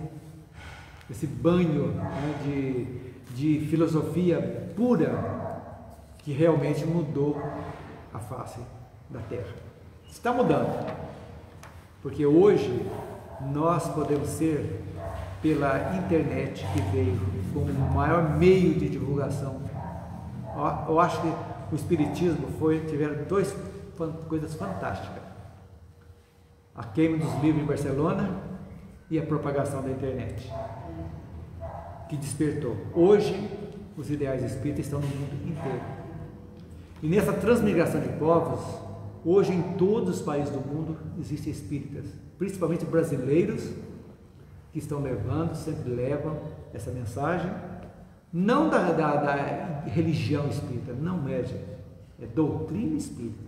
banho, né, de filosofia pura, que realmente mudou a face da Terra. Está mudando, porque hoje nós podemos ser, pela internet que veio como o maior meio de divulgação. Eu acho que o Espiritismo tiveram duas coisas fantásticas: a queima dos livros em Barcelona e a propagação da internet, que despertou. Hoje os ideais espíritas estão no mundo inteiro. E nessa transmigração de povos, hoje em todos os países do mundo existem espíritas, principalmente brasileiros, que estão levando, sempre levam essa mensagem, não da religião espírita, não é, gente, é doutrina espírita.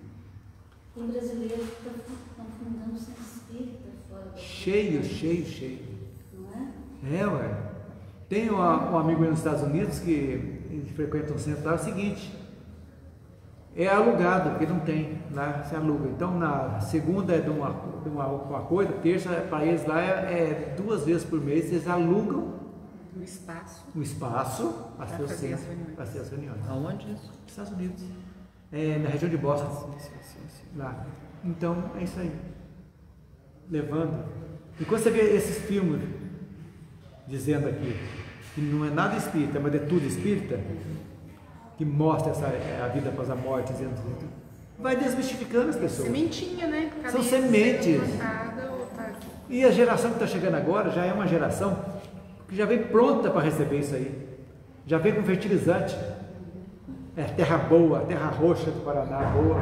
Tem brasileiros que estão fundando centro espírita fora do cheio. Não é? Ué. Tem um amigo nos Estados Unidos que frequenta um centro, é o seguinte: é alugado, porque não tem, lá se aluga. Então, na segunda é de uma coisa, terça para eles lá é 2 vezes por mês, eles alugam o espaço para fazer as reuniões. Aonde isso? Nos Estados Unidos, na região de Boston. Lá. Então, é isso aí. Levando. E quando você vê esses filmes dizendo aqui que não é nada espírita, mas é tudo espírita, que mostra a vida após a morte, dizendo, vai desmistificando as pessoas. Sementinha, né? São sementes. E a geração que está chegando agora já é uma geração que já vem pronta para receber isso aí. Já vem com fertilizante. É terra boa, terra roxa do Paraná, boa,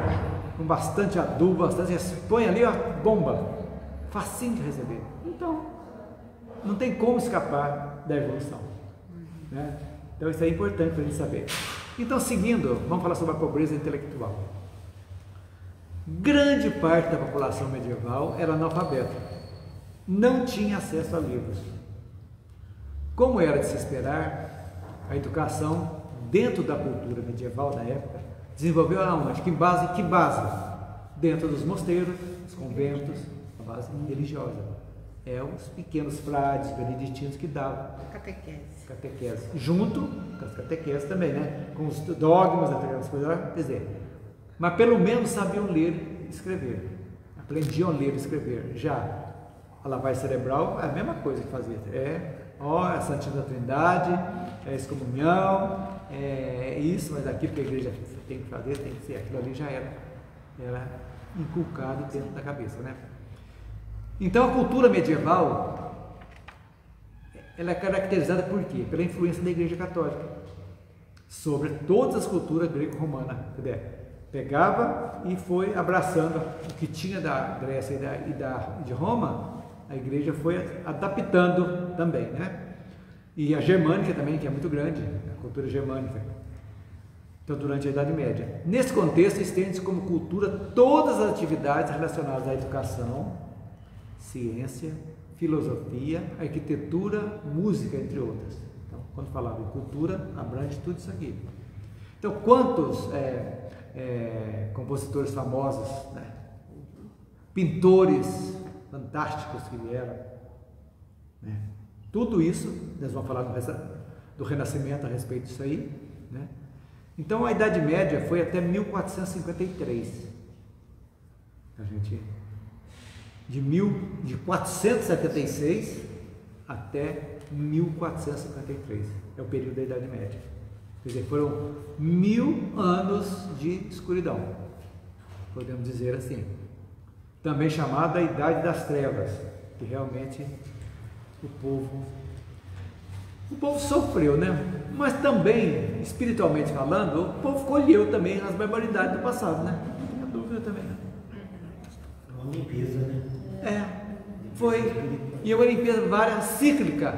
com bastante adubo, põe ali, ó, bomba. Facinho de receber. Então, não tem como escapar da evolução. Né? Então, isso é importante para a gente saber. Então, seguindo, vamos falar sobre a pobreza intelectual. Grande parte da população medieval era analfabeta, não tinha acesso a livros. Como era de se esperar, a educação dentro da cultura medieval da época desenvolveu aonde? Que base? Dentro dos mosteiros, dos conventos, a base religiosa. Os pequenos frades beneditinos que davam catequese, junto com as catequeses também, né? Com os dogmas, aquelas coisas, quer dizer, mas pelo menos sabiam ler e escrever, aprendiam a ler e escrever. Já a lavagem cerebral é a mesma coisa que fazia, a Santíssima Trindade, é a excomunhão, é isso, mas aquilo que a igreja tem que fazer, tem que ser, aquilo ali já era inculcado dentro da cabeça, né? Então a cultura medieval, ela é caracterizada por quê? Pela influência da Igreja Católica sobre todas as culturas greco-romanas. Pegava e foi abraçando o que tinha da Grécia e de Roma, a Igreja foi adaptando também, né? E a germânica também, que é muito grande, a cultura germânica. Então, durante a Idade Média. Nesse contexto, estende-se como cultura todas as atividades relacionadas à educação, ciência, filosofia, arquitetura, música, entre outras. Então, quando falava em cultura, abrange tudo isso aqui. Então, quantos compositores famosos, né? Pintores fantásticos que vieram, né? Tudo isso, nós vamos falar do Renascimento a respeito disso aí, né? Então, a Idade Média foi até 1453. A gente... De 476 até 1453, é o período da Idade Média. Quer dizer, foram 1000 anos de escuridão, podemos dizer assim. Também chamada a Idade das Trevas, que realmente o povo sofreu, né? Mas também, espiritualmente falando, o povo colheu também as barbaridades do passado, né? Não tem dúvida também. Uma limpeza, né? Foi. E uma limpeza várias cíclica,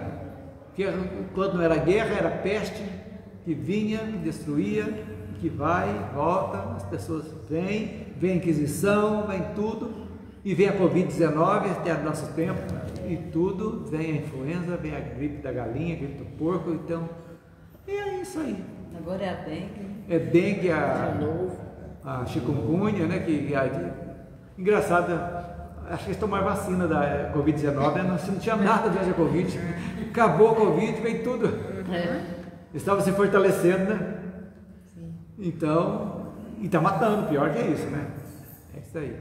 que quando não era guerra, era peste, que vinha, que destruía, que vai, volta, as pessoas vem a Inquisição, vem tudo, e vem a Covid-19 até o nosso tempo, e tudo, vem a influenza, vem a gripe da galinha, a gripe do porco, então, é isso aí. Agora é a dengue. É dengue, a chikungunya, né, engraçado, acho que eles tomaram vacina da Covid-19, não tinha nada durante a Covid, acabou a Covid, veio tudo. Estava se fortalecendo, né? Sim. Então, e está matando, pior que é isso, né? É isso aí.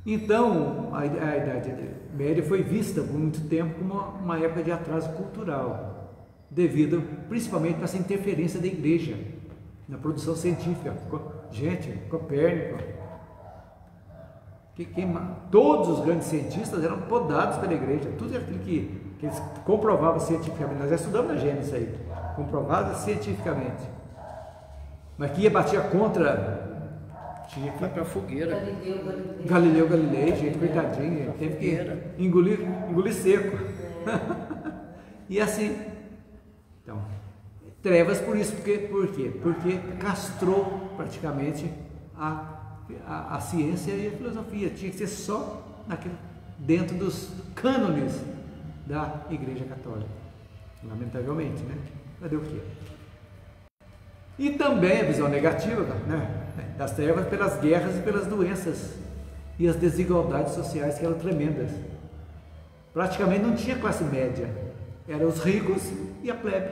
Então, a Idade Média foi vista por muito tempo como uma época de atraso cultural, devido principalmente a essa interferência da igreja na produção científica. Gente, Copérnico, todos os grandes cientistas eram podados pela igreja, tudo aquilo que eles comprovavam cientificamente. Nós já estudamos na Gênesis aí, comprovado cientificamente. Mas que batia contra. Tinha que ir para a fogueira. Galileu Galilei, gente, coitadinho, gente, teve que engolir seco. E assim. Então, trevas por isso, por quê? Porque castrou praticamente a ciência e a filosofia. Tinha que ser só dentro dos cânones da Igreja Católica. Lamentavelmente, né? Fazer o quê? E também a visão negativa, né, das trevas pelas guerras e pelas doenças e as desigualdades sociais que eram tremendas. Praticamente não tinha classe média, eram os ricos e a plebe,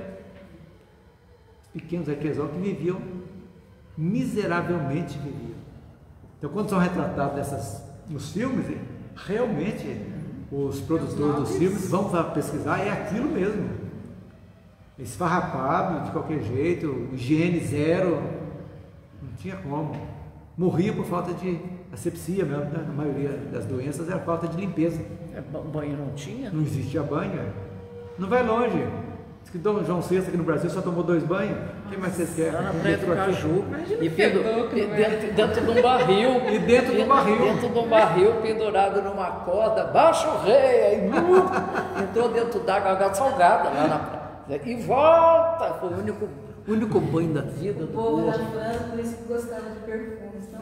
os pequenos artesãos que viviam miseravelmente viviam. Então, quando são retratados nos filmes, realmente os produtores dos filmes vão pesquisar, é aquilo mesmo. Esfarrapado de qualquer jeito, higiene zero, não tinha como. Morria por falta de asepsia mesmo, né? A maioria das doenças era falta de limpeza. Banho não tinha? Não existia banho. Não vai longe. Diz que Dom João VI aqui no Brasil só tomou 2 banhos. O que mais vocês querem? Lá na Praia do Caju. E dentro de um barril. E dentro do barril. Dentro de um barril pendurado numa corda. Baixa o rei. Aí, entrou dentro d'água, água salgada lá na praia. E volta! Foi o único banho da vida. O povo da França, por isso que gostava de perfumes, não?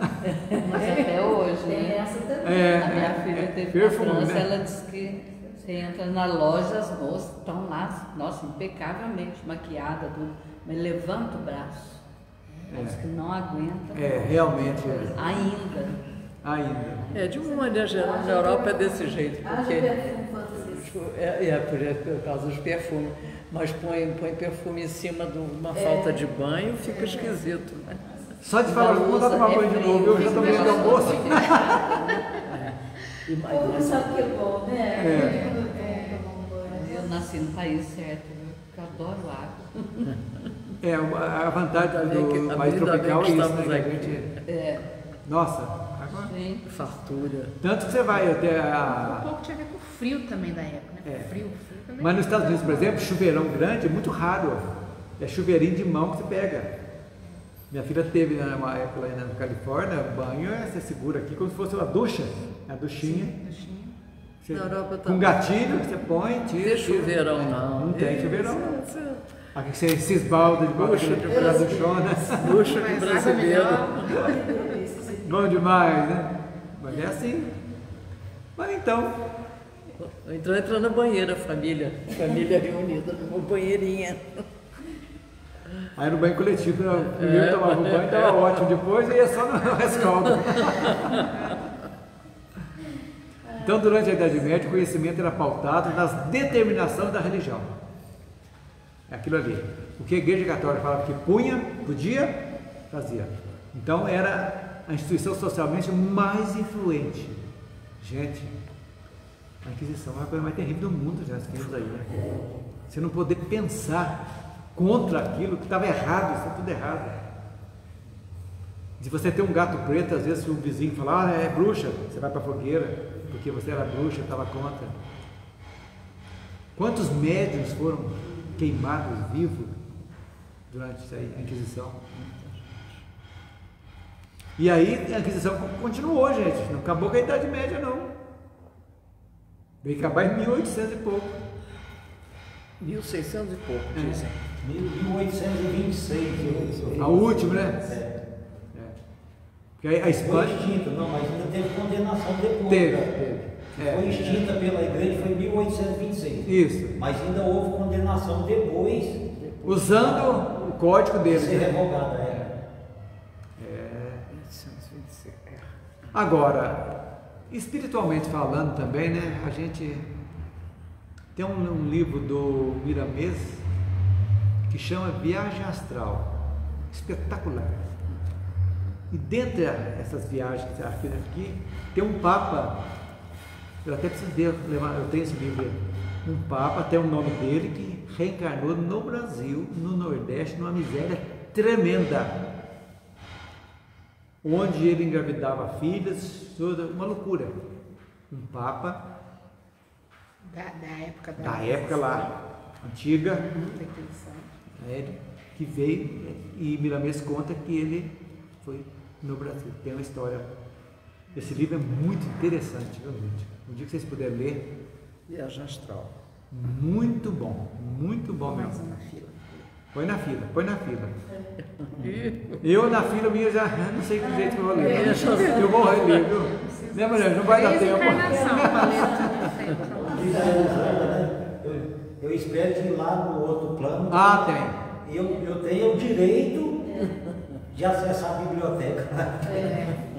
Mas até hoje, Tem né? essa também. A minha filha teve perfume, na França, né? ela disse que você entra na loja, as moças estão lá, nossa, impecavelmente maquiada, tudo, mas levanta o braço. Ela disse que não aguenta. Realmente. Ainda. De uma maneira geral, na Europa é desse jeito. Porque por causa dos perfumes. Mas põe perfume em cima de uma falta de banho, fica esquisito, né? Só de falar, vou dar tomar banho de novo, eu já tomei de almoço. O povo sabe que é bom, né? Eu nasci no país certo, eu adoro água. A vantagem do país tropical é isso, né? Que a gente... Nossa, agora... Sim. Fartura. Tanto que você vai até Um pouco tinha a ver com o frio também da época, né? Frio também. Mas nos Estados Unidos, por exemplo, chuveirão grande é muito raro. É chuveirinho de mão que você pega. Minha filha teve numa época lá na Califórnia, banho, você segura aqui como se fosse uma ducha. A duchinha. Você, na Europa com gatilho, você põe, tira. Tem chuveirão, não. Não tem chuveirão. Aqui você se esbalda de baixo da duchona. Ducha de brasileiro. Bom demais, né? Mas é assim. Mas então... Então entra na banheira, família reunida, numa banheirinha. Aí no banho coletivo, primeiro tomava o banho, estava ótimo, depois ia só no rescaldo. Então, durante a Idade Média, o conhecimento era pautado nas determinações da religião. É aquilo ali. O que a Igreja Católica falava que podia, fazia. Então, era a instituição socialmente mais influente. Gente, a Inquisição é a coisa mais terrível do mundo, já nós temos aí, né? Você não poder pensar contra aquilo que estava errado, isso é tudo errado. Se você tem um gato preto, às vezes o vizinho fala, é bruxa, você vai para a fogueira, porque você era bruxa, estava contra. Quantos médiuns foram queimados vivos durante a Inquisição? E aí a Inquisição continuou, gente, não acabou com a Idade Média, não. Veio acabar em 1800 e pouco. 1600 e pouco, dizem. 1826. A última, né? Porque a Espanha... Foi extinta, não, mas ainda teve condenação depois. Teve. Foi extinta pela igreja, foi em 1826. Isso. Mas ainda houve condenação depois. Usando o código deles. Ser né? revogada, Agora, espiritualmente falando também, né? A gente tem um livro do Miramês que chama Viagem Astral. Espetacular. E dentre essas viagens que aqui, tem um Papa, eu até preciso levar, eu tenho esse livro aí, um Papa, tem o nome dele, que reencarnou no Brasil, no Nordeste, numa miséria tremenda, onde ele engravidava filhas, toda uma loucura. Um Papa da época lá, antiga, que veio, e Miramês conta que ele foi no Brasil. Tem uma história. Esse livro é muito interessante, viu, gente? Um dia que vocês puderem ler. Viagem Astral. Muito bom mesmo. Põe na fila. Eu na fila minha já não sei que jeito que eu vou ler. Eu vou reler, viu? Né, mulher? Não vai dar tempo. Eu espero que lá no outro plano. Tem. Eu tenho o direito de acessar a biblioteca.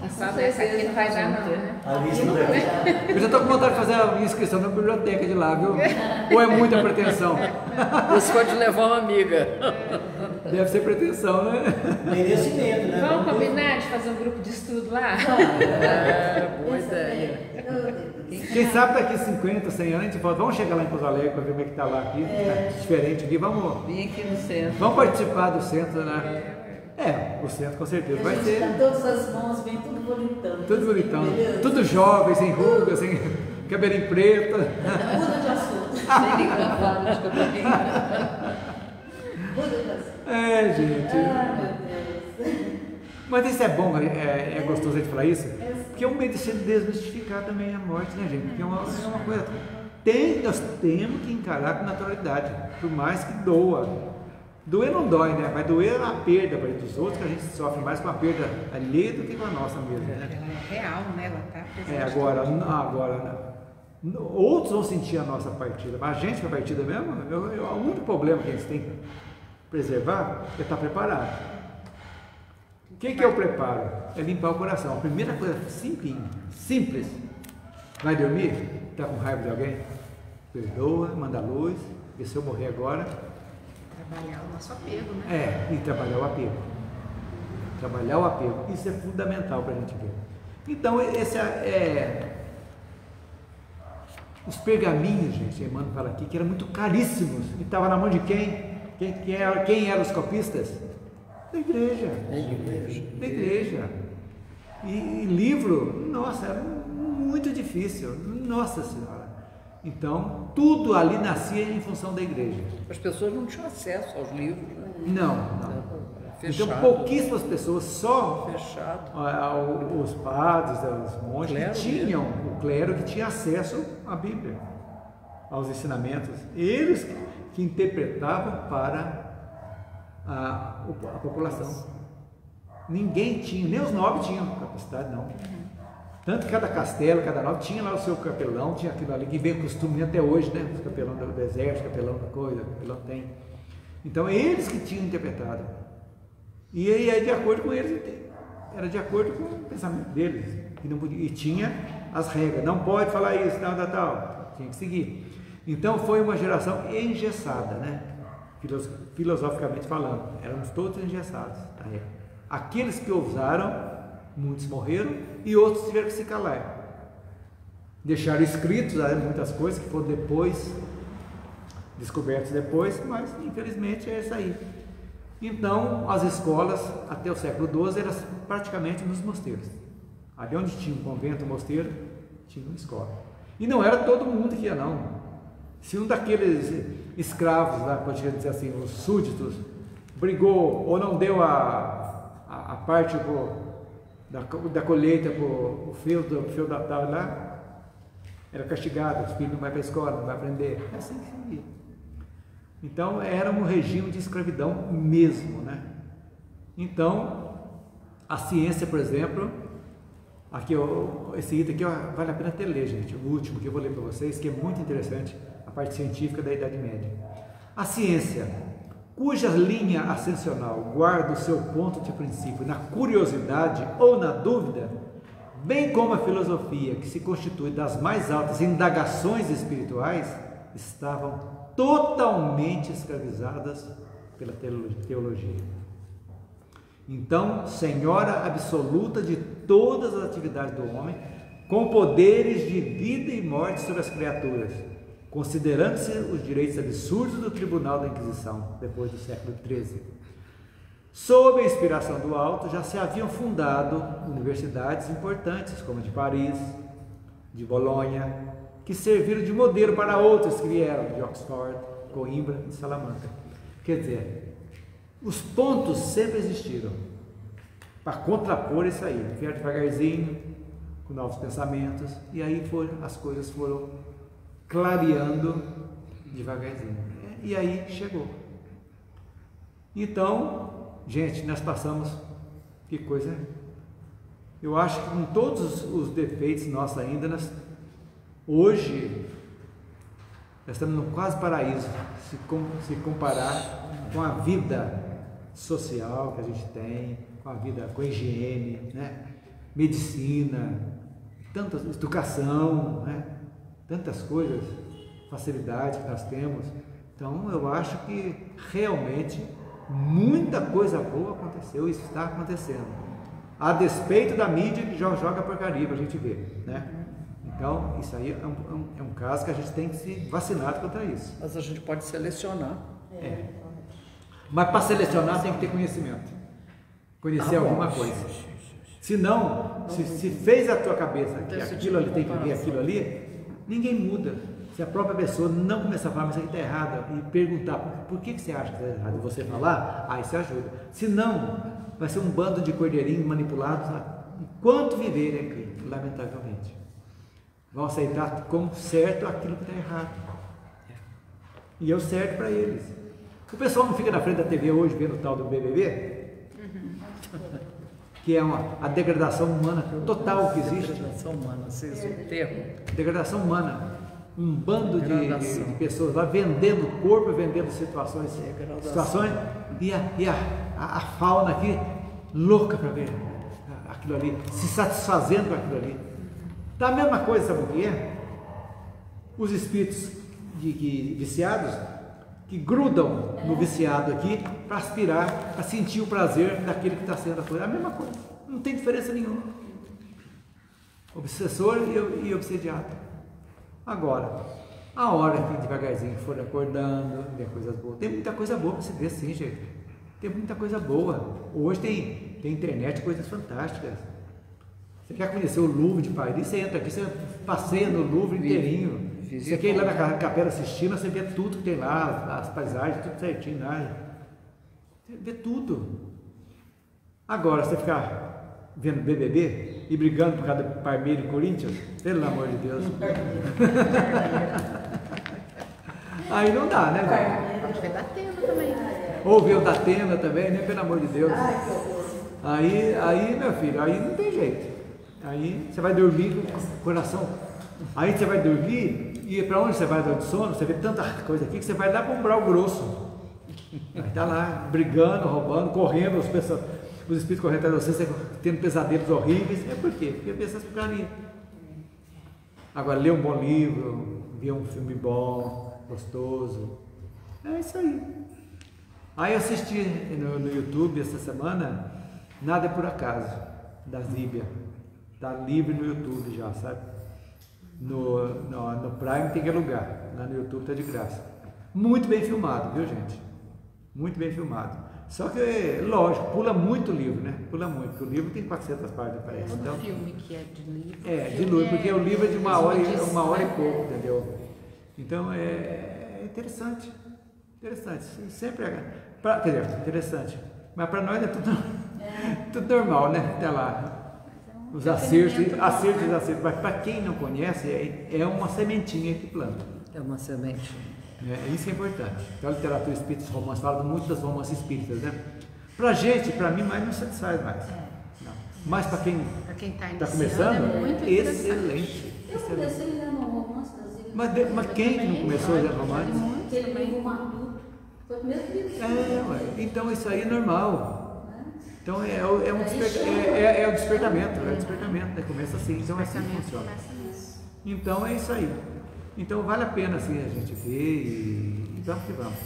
Essa aqui não vai dar, não, né? Eu já estou com vontade de fazer a minha inscrição na biblioteca de lá, viu? Ou é muita pretensão? Você pode levar uma amiga. Deve ser pretensão, né? Merecimento, né? Vamos combinar de fazer um grupo de estudo lá? Boa ideia. Quem sabe daqui 50, 100 anos a gente fala, vamos chegar lá em Pouso Alegre para ver como é que está lá aqui, tá diferente aqui, vamos. Vim aqui no centro. Vamos participar do centro, né? O centro com certeza vai ser. Tá todas as mãos, vem tudo bonitão. Tudo bonitão. Tudo jovem, sem rugas, sem cabelinho preto. Muda de assunto. Sem ligar de cabelinho. Muda de assunto. Gente. Ai, meu Deus. Mas isso é bom, é gostoso a gente falar isso, porque é um meio de se desmistificar também a morte, né, gente? Porque é uma coisa. Nós temos que encarar com naturalidade, por mais que doa. Doer não dói, né? Vai doer a perda dos outros, que a gente sofre mais com a perda alheia do que com a nossa mesmo, né? Ela é real, né? Ela está presente. Agora, outros vão sentir a nossa partida, mas a gente, a partida mesmo, o único problema que a gente tem que preservar é estar preparado. O que é o preparo? É limpar o coração. A primeira coisa simples. Vai dormir? Está com raiva de alguém? Perdoa, manda luz, e se eu morrer agora... Trabalhar o nosso apego, né? E trabalhar o apego. Trabalhar o apego. Isso é fundamental para a gente ver. Então, esse os pergaminhos, gente, Emmanuel fala aqui, que eram muito caríssimos. E estava na mão de quem? Quem eram os copistas? Da igreja. Da igreja. E livro, nossa, era muito difícil. Nossa Senhora. Então, tudo ali nascia em função da igreja. As pessoas não tinham acesso aos livros, né? Não. Fechado. Então, pouquíssimas pessoas, só fechado. Os padres, os monges Clero que tinham, o clero que tinha acesso à Bíblia, aos ensinamentos. Eles que interpretavam para a população. Ninguém tinha, nem os nobres tinham capacidade, não. Tanto que cada castelo, cada nobre tinha lá o seu capelão, tinha aquilo ali que vem costume até hoje, né? Os capelão do exército, capelão da coisa, capelão tem. Então, eles que tinham interpretado. E aí, de acordo com eles, era de acordo com o pensamento deles. E tinha as regras, não pode falar isso, tal. Tinha que seguir. Então, foi uma geração engessada, né? Filosoficamente falando. Éramos todos engessados. Aqueles que ousaram, muitos morreram e outros tiveram que se calar. Deixaram escritos muitas coisas que foram depois descobertos depois, mas infelizmente é isso aí. Então, as escolas, até o século XII, eram praticamente nos mosteiros. Ali onde tinha um convento, um mosteiro, tinha uma escola. E não era todo mundo que ia, não. Se um daqueles escravos, lá, pode dizer assim, os súditos, brigou ou não deu a parte da colheita para o feudatário lá, era castigado, os filhos não vai para a escola, não vai aprender. É assim que se ia. Então era um regime de escravidão mesmo, né? Então a ciência, por exemplo, aqui esse item aqui vale a pena até ler, gente, o último que eu vou ler para vocês, que é muito interessante, a parte científica da Idade Média. A ciência, cuja linha ascensional guarda o seu ponto de princípio na curiosidade ou na dúvida, bem como a filosofia, que se constitui das mais altas indagações espirituais, estavam totalmente escravizadas pela teologia. Então, senhora absoluta de todas as atividades do homem, com poderes de vida e morte sobre as criaturas, considerando-se os direitos absurdos do Tribunal da Inquisição, depois do século XIII. Sob a inspiração do alto, já se haviam fundado universidades importantes, como a de Paris, de Bolonha, que serviram de modelo para outras que vieram de Oxford, Coimbra e Salamanca. Quer dizer, os pontos sempre existiram para contrapor isso aí. Vieram devagarzinho, com novos pensamentos, e aí as coisas foram clareando devagarzinho. E aí chegou. Então, gente, nós passamos, que coisa. Eu acho que com todos os defeitos nossos ainda, hoje nós estamos no quase paraíso, se comparar com a vida social que a gente tem, com a vida, com a higiene, né? Medicina, tantas, educação, né? Tantas coisas, facilidades que nós temos. Então eu acho que realmente muita coisa boa aconteceu e está acontecendo, a despeito da mídia que joga porcaria para a gente ver, né? Então, isso aí é um caso que a gente tem que se vacinar contra isso. Mas a gente pode selecionar. Mas para selecionar tem que ter conhecimento. Conhecer alguma coisa. Se não, se fez a tua cabeça que aquilo ali tem que ver aquilo ali, ninguém muda. Se a própria pessoa não começar a falar, mas isso aqui está errado, e perguntar por que você acha que está errado, e você falar, aí isso ajuda. Se não, vai ser um bando de cordeirinhos manipulados enquanto viverem aqui, lamentavelmente. Vão aceitar como certo aquilo que está errado. E é o certo para eles. O pessoal não fica na frente da TV hoje vendo o tal do BBB? Que é a degradação humana total que existe. Degradação humana, vocês o termo. Degradação humana. Um bando de pessoas lá vendendo o corpo, vendendo situações e a fauna aqui louca para ver aquilo ali, se satisfazendo com aquilo ali. Da mesma coisa, sabe o que é? Os espíritos viciados que grudam no viciado aqui para aspirar, para sentir o prazer daquele que está sendo a coisa. A mesma coisa, não tem diferença nenhuma. Obsessor e obsediado. Agora, a hora que devagarzinho for acordando, vem coisas boas. Tem muita coisa boa para se ver, sim, gente. Tem muita coisa boa. Hoje tem internet, coisas fantásticas. Você quer conhecer o Louvre de Paris, você entra aqui, você passeia no Louvre inteirinho. Você quer ir lá na Capela Sistina, você vê tudo que tem lá, as paisagens, tudo certinho lá. Você vê tudo. Agora, você ficar vendo BBB e brigando por causa do Palmeiras e Corinthians, pelo amor de Deus. Aí não dá, né, velho? Pode ver da Atena também. Ou ver o da Atena também, né? Pelo amor de Deus. Aí, meu filho, aí não tem jeito. Aí você vai dormir com o coração. Aí você vai dormir e para onde você vai dar de sono? Você vê tanta coisa aqui que você vai lá para um brau grosso. Aí tá lá brigando, roubando, correndo, os espíritos correndo atrás de você, tendo pesadelos horríveis. É por quê? Porque pensa essa porcaria. Agora, ler um bom livro, ver um filme bom, gostoso. É isso aí. Aí eu assisti no YouTube essa semana Nada é por Acaso, da Zíbia. Está livre no YouTube já, sabe? No Prime tem que alugar, lá no YouTube está de graça. Muito bem filmado, viu, gente? Muito bem filmado. Só que, lógico, pula muito o livro, né? Pula muito, porque o livro tem 400 páginas, parece. Todo Então, filme que é de livro. de livro, porque o livro é de uma hora e pouco, entendeu? Então, é interessante. Interessante. Sempre quer dizer, interessante. Mas para nós é tudo normal, né? Até lá. Os acertos. Mas para quem não conhece, é uma sementinha que planta. É uma semente. Isso é importante. Então, a literatura espírita, romance, fala muito das romances espíritas, né? Pra gente, para mim, mais não satisfaz mais. Não. Mas para quem está começando, é muito excelente. Eu comecei lendo um romance brasileiro. Mas quem não começou a ler romance? Aquele livro Matuto. Foi o primeiro livro. Então isso aí é normal. Então o despertamento. É o despertamento, né? Começa assim, então é assim que funciona. Então é isso aí. Então vale a pena assim a gente ver e vamos que vamos.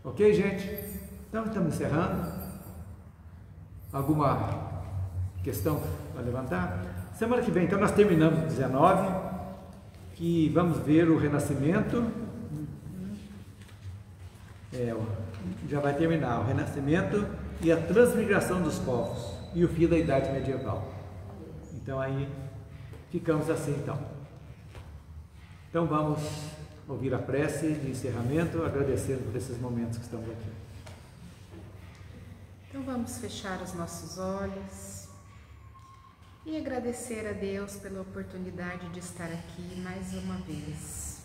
Ok, gente? Então estamos encerrando. Alguma questão para levantar? Semana que vem, então nós terminamos 19, que vamos ver o renascimento. Já vai terminar o renascimento e a transmigração dos povos e o fim da idade medieval. Então aí ficamos assim então. Então vamos ouvir a prece de encerramento, agradecendo por esses momentos que estamos aqui. Então vamos fechar os nossos olhos e agradecer a Deus pela oportunidade de estar aqui mais uma vez,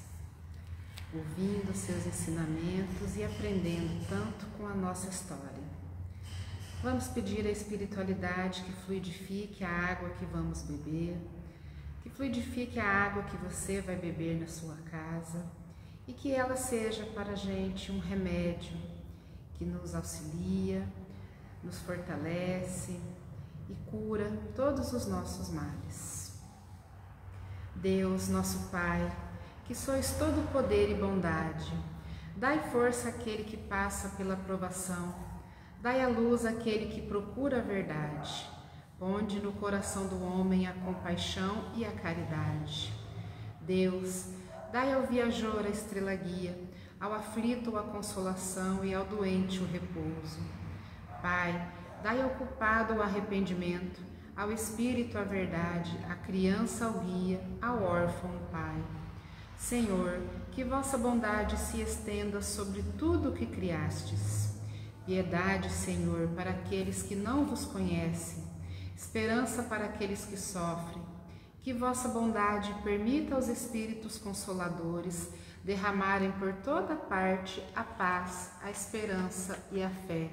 ouvindo seus ensinamentos e aprendendo tanto com a nossa história. Vamos pedir à espiritualidade que fluidifique a água que vamos beber, que fluidifique a água que você vai beber na sua casa e que ela seja para a gente um remédio que nos auxilia, nos fortalece e cura todos os nossos males. Deus, nosso Pai, que sois todo poder e bondade, dai força àquele que passa pela provação, dai a luz àquele que procura a verdade. Ponde no coração do homem a compaixão e a caridade. Deus, dai ao viajor a estrela guia, ao aflito a consolação e ao doente o repouso. Pai, dai ao culpado o arrependimento, ao espírito a verdade, à criança o guia, ao órfão o pai. Senhor, que vossa bondade se estenda sobre tudo o que criastes. Piedade, Senhor, para aqueles que não vos conhecem, esperança para aqueles que sofrem. Que vossa bondade permita aos Espíritos Consoladores derramarem por toda parte a paz, a esperança e a fé.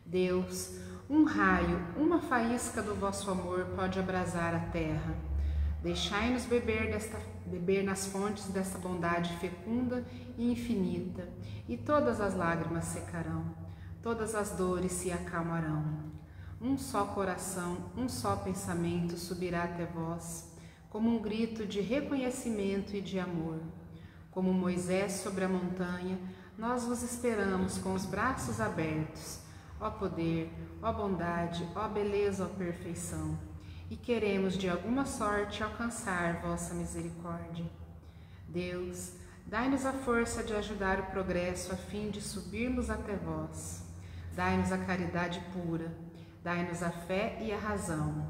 Deus, um raio, uma faísca do vosso amor pode abrasar a terra. Deixai-nos beber nas fontes dessa bondade fecunda e infinita, e todas as lágrimas secarão, todas as dores se acalmarão. Um só coração, um só pensamento subirá até vós, como um grito de reconhecimento e de amor. Como Moisés sobre a montanha, nós vos esperamos com os braços abertos, ó poder, ó bondade, ó beleza, ó perfeição, e queremos de alguma sorte alcançar vossa misericórdia. Deus, dai-nos a força de ajudar o progresso a fim de subirmos até vós. Dai-nos a caridade pura, dai-nos a fé e a razão,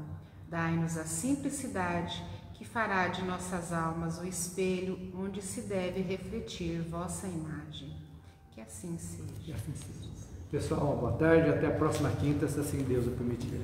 dai-nos a simplicidade que fará de nossas almas o espelho onde se deve refletir vossa imagem. Que assim seja. Que assim seja. Pessoal, boa tarde, até a próxima quinta, se assim Deus o permitir.